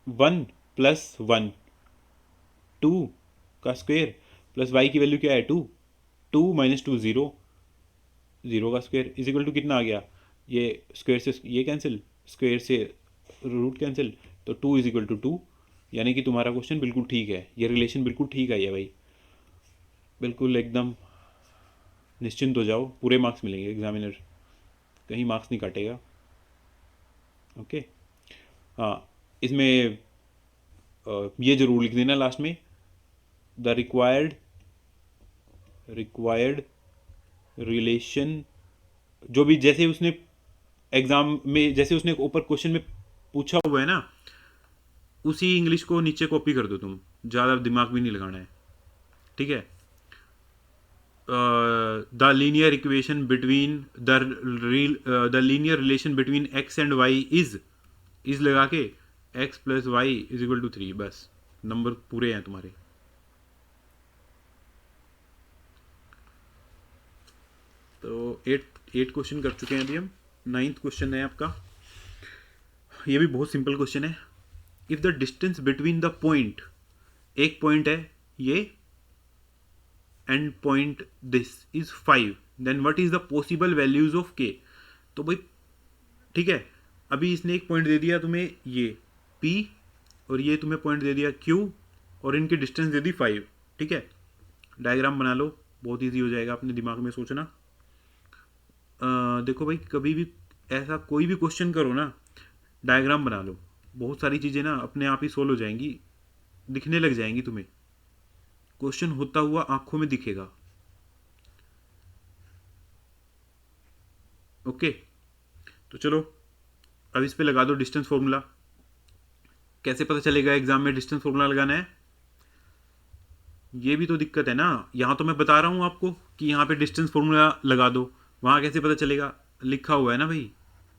1 + 1 2 का स्क्वायर प्लस y की वैल्यू क्या है 2, 2 - 2 0, 0 का स्क्वायर कितना आ गया, ये स्क्वायर से ये कैंसिल, स्क्वायर से रूट कैंसिल, तो 2 = 2, यानी कि तुम्हारा क्वेश्चन बिल्कुल ठीक है, ये रिलेशन बिल्कुल ठीक आई है भाई, बिल्कुल एकदम निश्चिंत हो जाओ, पूरे मार्क्स मिलेंगे, एग्जामिनर कहीं मार्क्स नहीं काटेगा। ओके, हाँ, इसमें ये जरूर लिख देना लास्ट में, द रिक्वायर्ड रिलेशन, जो भी जैसे उसने एग्जाम में, जैसे उसने ऊपर क्वेश्चन में पूछा हुआ है ना, उसी इंग्लिश को नीचे कॉपी कर दो तुम, ज़्यादा दिमाग भी नहीं लगाना है, ठीक है। The linear equation between the linear relation between x and y is लगा के x + y = 3, बस नंबर पूरे हैं तुम्हारे। तो 8 क्वेश्चन कर चुके हैं अभी हम, 9th क्वेश्चन है आपका, ये भी बहुत सिंपल क्वेश्चन है। If the distance between the point, एक पॉइंट है ये and point this is 5, then what is the possible values of k। तो भाई ठीक है, अभी इसने एक पॉइंट दे दिया तुम्हें ये p, और ये तुम्हें पॉइंट दे दिया q, और इनकी डिस्टेंस दे दी 5, ठीक है। डायग्राम बना लो, बहुत इजी हो जाएगा अपने दिमाग में सोचना। देखो भाई, कभी भी ऐसा कोई भी क्वेश्चन करो ना, डायग्राम बना लो, बहुत सारी चीज़ें ना अपने आप ही सोल्व हो जाएंगी, दिखने लग जाएंगी तुम्हें, क्वेश्चन होता हुआ आंखों में दिखेगा। ओके, तो चलो अब इस पे लगा दो डिस्टेंस फॉर्मूला। कैसे पता चलेगा एग्जाम में डिस्टेंस फॉर्मूला लगाना है? ये भी तो दिक्कत है ना, यहाँ तो मैं बता रहा हूँ आपको कि यहाँ पे डिस्टेंस फॉर्मूला लगा दो, वहाँ कैसे पता चलेगा? लिखा हुआ है ना भाई,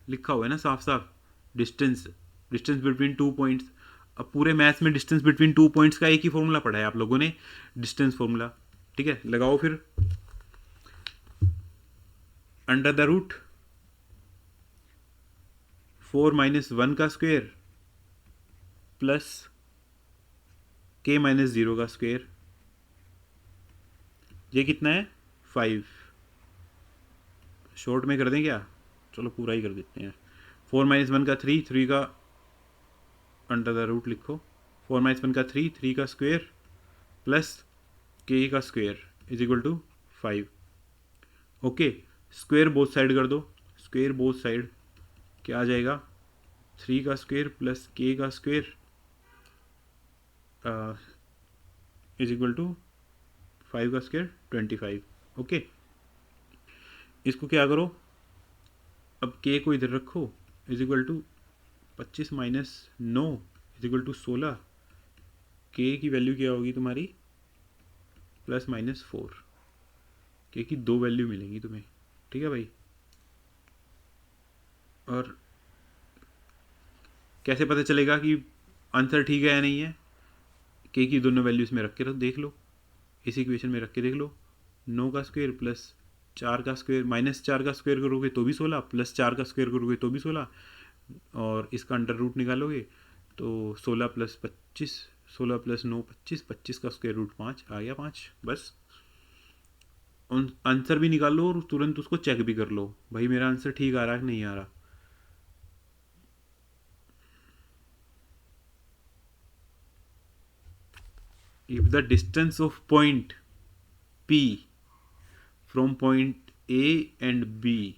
लिखा हुआ है ना साफ साफ, डिस्टेंस डिस्टेंस बिटवीन 2 पॉइंट्स। अब पूरे मैथ्स में डिस्टेंस बिटवीन 2 पॉइंट्स का एक ही फॉर्मूला पढ़ा है आप लोगों ने, डिस्टेंस फॉर्मूला। ठीक है, लगाओ फिर। अंडर द रूट 4 - 1 का स्क्वेयर प्लस k - 0 का स्क्वेयर, ये कितना है? 5। शॉर्ट में कर दें क्या? चलो पूरा ही कर देते हैं। 4 - 1 का 3, 3 का अंडर द रूट लिखो, 4 - 1 का 3, 3 का स्क्वेयर प्लस k का square is equal to 5। Okay, square both side कर दो, स्क्वेयर बोथ साइड क्या आ जाएगा? 3 का स्क्वेयर प्लस k का स्क्वेयर इज इक्वल टू 5 का स्क्वेयर 25। ओके, इसको क्या करो, अब k को इधर रखो, is equal to 25 - 9 is equal to 16। k की वैल्यू क्या होगी तुम्हारी? +-4। k की 2 वैल्यू मिलेंगी तुम्हें। ठीक है भाई, और कैसे पता चलेगा कि आंसर ठीक है या नहीं है? k की दोनों वैल्यूज में रख के देख लो, इस इक्वेशन में रख के देख लो। 9 का स्क्वायर प्लस 4 का स्क्वायर, -4 का स्क्वायर करोगे तो भी 16, प्लस 4 का स्क्वायर करोगे तो भी 16, और इसका अंडर रूट निकालोगे तो 16 + 25, 16 + 9 25, 25 का स्क्वायर रूट 5 आ गया, 5। बस आंसर भी निकाल लो और तुरंत उसको चेक भी कर लो, भाई मेरा आंसर ठीक आ रहा है कि नहीं आ रहा। If the distance of point P from point A and B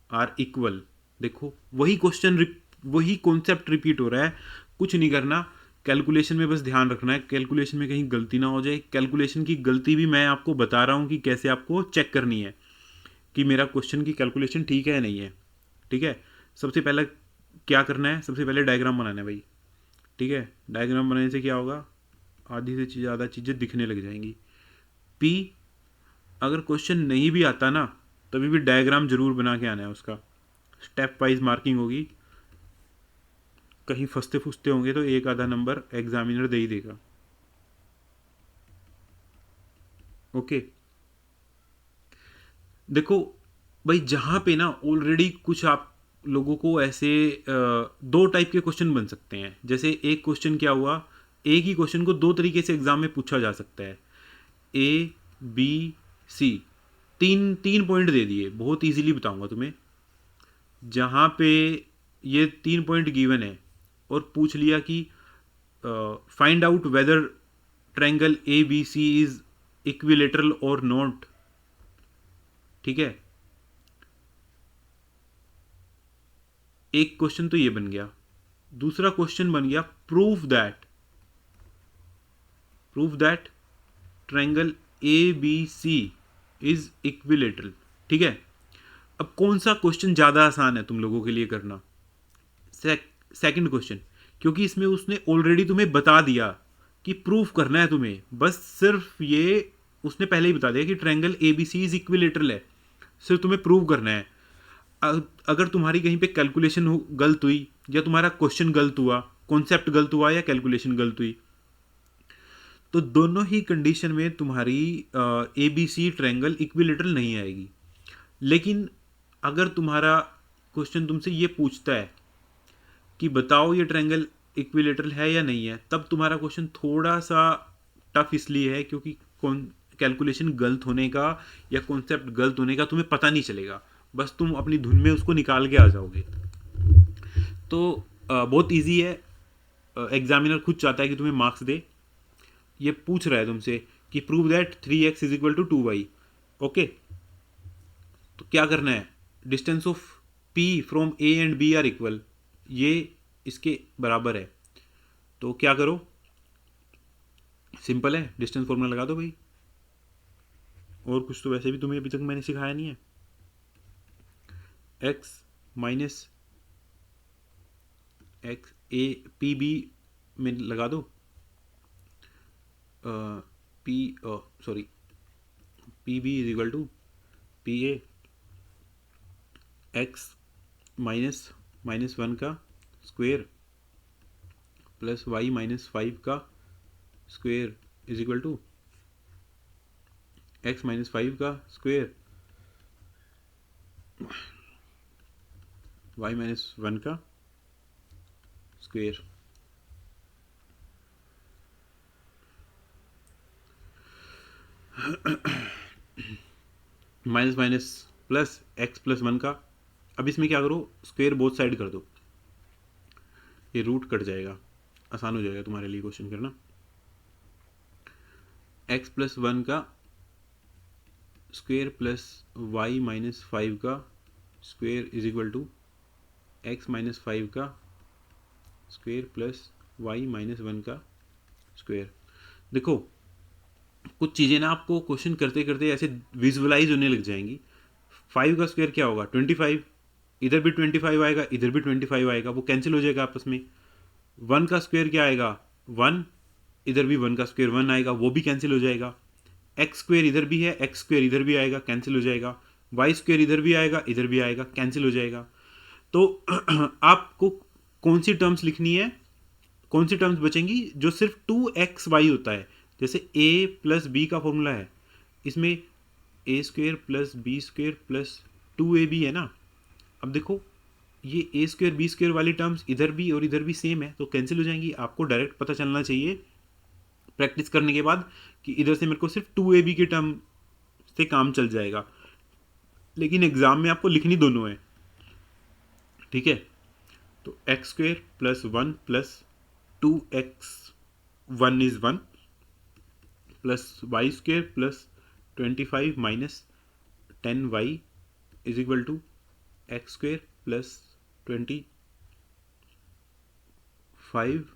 are equal, देखो वही क्वेश्चन, वही कॉन्सेप्ट रिपीट हो रहा है, कुछ नहीं करना, कैलकुलेशन में बस ध्यान रखना है, कैलकुलेशन में कहीं गलती ना हो जाए। कैलकुलेशन की गलती भी मैं आपको बता रहा हूँ कि कैसे आपको चेक करनी है कि मेरा क्वेश्चन की कैलकुलेशन ठीक है या नहीं है। ठीक है, सबसे पहले क्या करना है? सबसे पहले डायग्राम बनाना है भाई। ठीक है, डायग्राम बनाने से क्या होगा? आधी से ज़्यादा चीज़ें दिखने लग जाएंगी। पी, अगर क्वेश्चन नहीं भी आता ना तभी भी डायग्राम जरूर बना के आना है, उसका स्टेप वाइज मार्किंग होगी, कहीं फंसते फुसते होंगे तो एक आधा नंबर एग्जामिनर दे ही देगा। ओके, देखो भाई, जहाँ पे ना ऑलरेडी कुछ आप लोगों को ऐसे 2 टाइप के क्वेश्चन बन सकते हैं। जैसे एक क्वेश्चन क्या हुआ, एक ही क्वेश्चन को 2 तरीके से एग्जाम में पूछा जा सकता है। A, B, C, तीन पॉइंट दे दिए, बहुत इजीली बताऊंगा तुम्हें। जहाँ पे ये 3 पॉइंट गिवन है और पूछ लिया कि find out whether triangle ABC is equilateral और नॉट। ठीक है, एक क्वेश्चन तो ये बन गया। दूसरा क्वेश्चन बन गया prove that triangle ABC is equilateral. ठीक है, अब कौन सा क्वेश्चन ज़्यादा आसान है तुम लोगों के लिए करना? सेकंड क्वेश्चन, क्योंकि इसमें उसने ऑलरेडी तुम्हें बता दिया कि प्रूफ करना है तुम्हें, बस सिर्फ ये उसने पहले ही बता दिया कि ट्रायंगल ABC इज इक्विलेटरल है, सिर्फ तुम्हें प्रूव करना है। अगर तुम्हारी कहीं पे कैलकुलेशन गलत हुई या तुम्हारा क्वेश्चन गलत हुआ, कॉन्सेप्ट गलत हुआ या कैलकुलेशन गलत हुई, तो दोनों ही कंडीशन में तुम्हारी ABC ट्रायंगल इक्विलेटरल नहीं आएगी। लेकिन अगर तुम्हारा क्वेश्चन तुमसे ये पूछता है कि बताओ ये ट्रायंगल इक्विलेटरल है या नहीं है, तब तुम्हारा क्वेश्चन थोड़ा सा टफ इसलिए है क्योंकि कैलकुलेशन गलत होने का या कॉन्सेप्ट गलत होने का तुम्हें पता नहीं चलेगा, बस तुम अपनी धुन में उसको निकाल के आ जाओगे। तो बहुत इजी है, एग्जामिनर खुद चाहता है कि तुम्हें मार्क्स दे। ये पूछ रहा है तुमसे कि prove that 3x is equal to 2y। Okay, तो क्या करना है, distance of p from a and b are equal, ये इसके बराबर है। तो क्या करो, सिंपल है, डिस्टेंस फॉर्मूला लगा दो भाई। और कुछ तो वैसे भी तुम्हें अभी तक मैंने सिखाया नहीं है। x minus x A P B में लगा दो, पी sorry P B is equal to P A x minus 1 का स्क्वेयर प्लस वाई माइनस 5 का square is equal to x minus 5 का स्क्वेयर वाई माइनस 1 का square. Minus minus plus x plus 1 का, अब इसमें क्या करो, स्क्वेयर बोथ साइड कर दो, ये रूट कट जाएगा, आसान हो जाएगा तुम्हारे लिए क्वेश्चन करना। एक्स प्लस 1 का स्क्वेयर प्लस वाई माइनस 5 का square is equal to x minus 5 का स्क्वेयर प्लस वाई माइनस 1 का स्क्वेयर। देखो कुछ चीज़ें ना आपको क्वेश्चन करते करते ऐसे विजुअलाइज होने लग जाएंगी। 5 का स्क्वायर क्या होगा, 25, इधर भी 25 आएगा, इधर भी 25 आएगा, वो कैंसिल हो जाएगा आपस में। 1 का स्क्वायर क्या आएगा, 1, इधर भी 1 का स्क्वायर 1 आएगा, वो भी कैंसिल हो जाएगा। एक्स स्क्वायर इधर भी है, एक्स स्क्वायर इधर भी आएगा, कैंसिल हो जाएगा। वाई स्क्वायर इधर भी आएगा, इधर भी आएगा, कैंसिल हो जाएगा। तो आपको कौन सी टर्म्स लिखनी है, कौन सी टर्म्स बचेंगी, जो सिर्फ 2xy होता है। जैसे a प्लस बी का फॉर्मूला है, इसमें A square plus B square plus 2ab है ना। अब देखो ये ए स्क्वेयर बी स्क्वेयर वाली टर्म्स इधर भी और इधर भी सेम है, तो कैंसिल हो जाएंगी। आपको डायरेक्ट पता चलना चाहिए प्रैक्टिस करने के बाद कि इधर से मेरे को सिर्फ 2ab के टर्म से काम चल जाएगा, लेकिन एग्जाम में आपको लिखनी दोनों है, ठीक है। तो x square plus 1 plus 2x1 is 1 plus Y square plus 25 minus 10y is equal to x square plus 25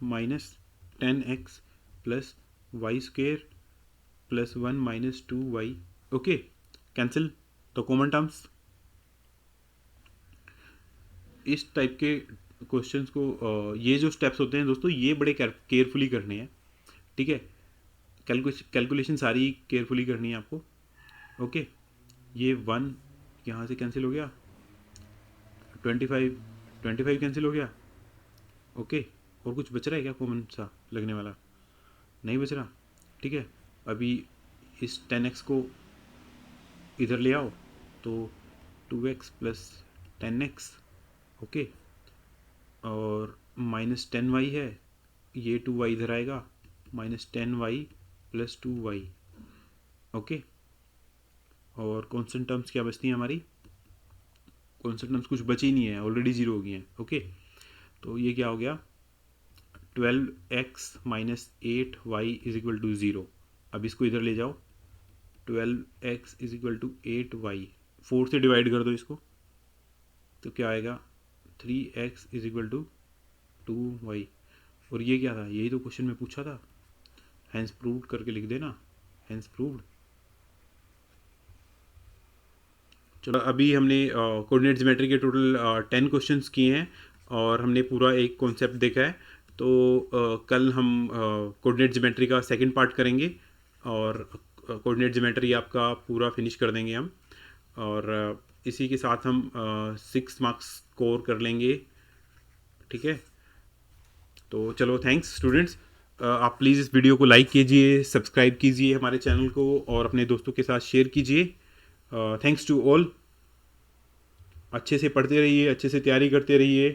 minus 10x plus Y square plus 1 minus 2y। Okay, cancel, तो कॉमन टर्म्स। इस टाइप के questions को ये जो steps होते हैं दोस्तों, ये बड़े केयरफुली करने हैं, ठीक है। कैलकुलेशन सारी केयरफुली करनी है आपको। ओके, ये 1 यहाँ से कैंसिल हो गया, 25 कैंसिल हो गया। ओके, और कुछ बच रहा है क्या कॉमन सा लगने वाला, नहीं बच रहा, ठीक है। अभी इस 10x को इधर ले आओ, तो 2x प्लस 10x, ओके, और माइनस 10y है, ये 2y इधर आएगा, minus 10y plus 2y। Okay, और कॉन्स्टेंट टर्म्स क्या बचती हैं हमारी, कॉन्स्टेंट टर्म्स कुछ बची नहीं है, ऑलरेडी 0 हो गई हैं। ओके, तो ये क्या हो गया, 12x minus 8y is equal to 0। अब इसको इधर ले जाओ, 12x is equal to 8y, 4 से डिवाइड कर दो इसको, तो क्या आएगा, 3x is equal to 2y। और ये क्या था, यही तो क्वेश्चन में पूछा था, हैंस प्रूव्ड करके लिख देना, हैंस प्रूव्ड। चलो, अभी हमने कोऑर्डिनेट ज्योमेट्री के टोटल 10 क्वेश्चंस किए हैं और हमने पूरा एक कॉन्सेप्ट देखा है। तो कल हम कोऑर्डिनेट ज्योमेट्री का सेकंड पार्ट करेंगे और कोऑर्डिनेट ज्योमेट्री आपका पूरा फिनिश कर देंगे हम, और इसी के साथ हम 6 मार्क्स स्कोर कर लेंगे, ठीक है। तो चलो, थैंक्स स्टूडेंट्स। आप प्लीज़ इस वीडियो को लाइक कीजिए, सब्सक्राइब कीजिए हमारे चैनल को और अपने दोस्तों के साथ शेयर कीजिए। Thanks to all. अच्छे से पढ़ते रहिए, अच्छे से तैयारी करते रहिए।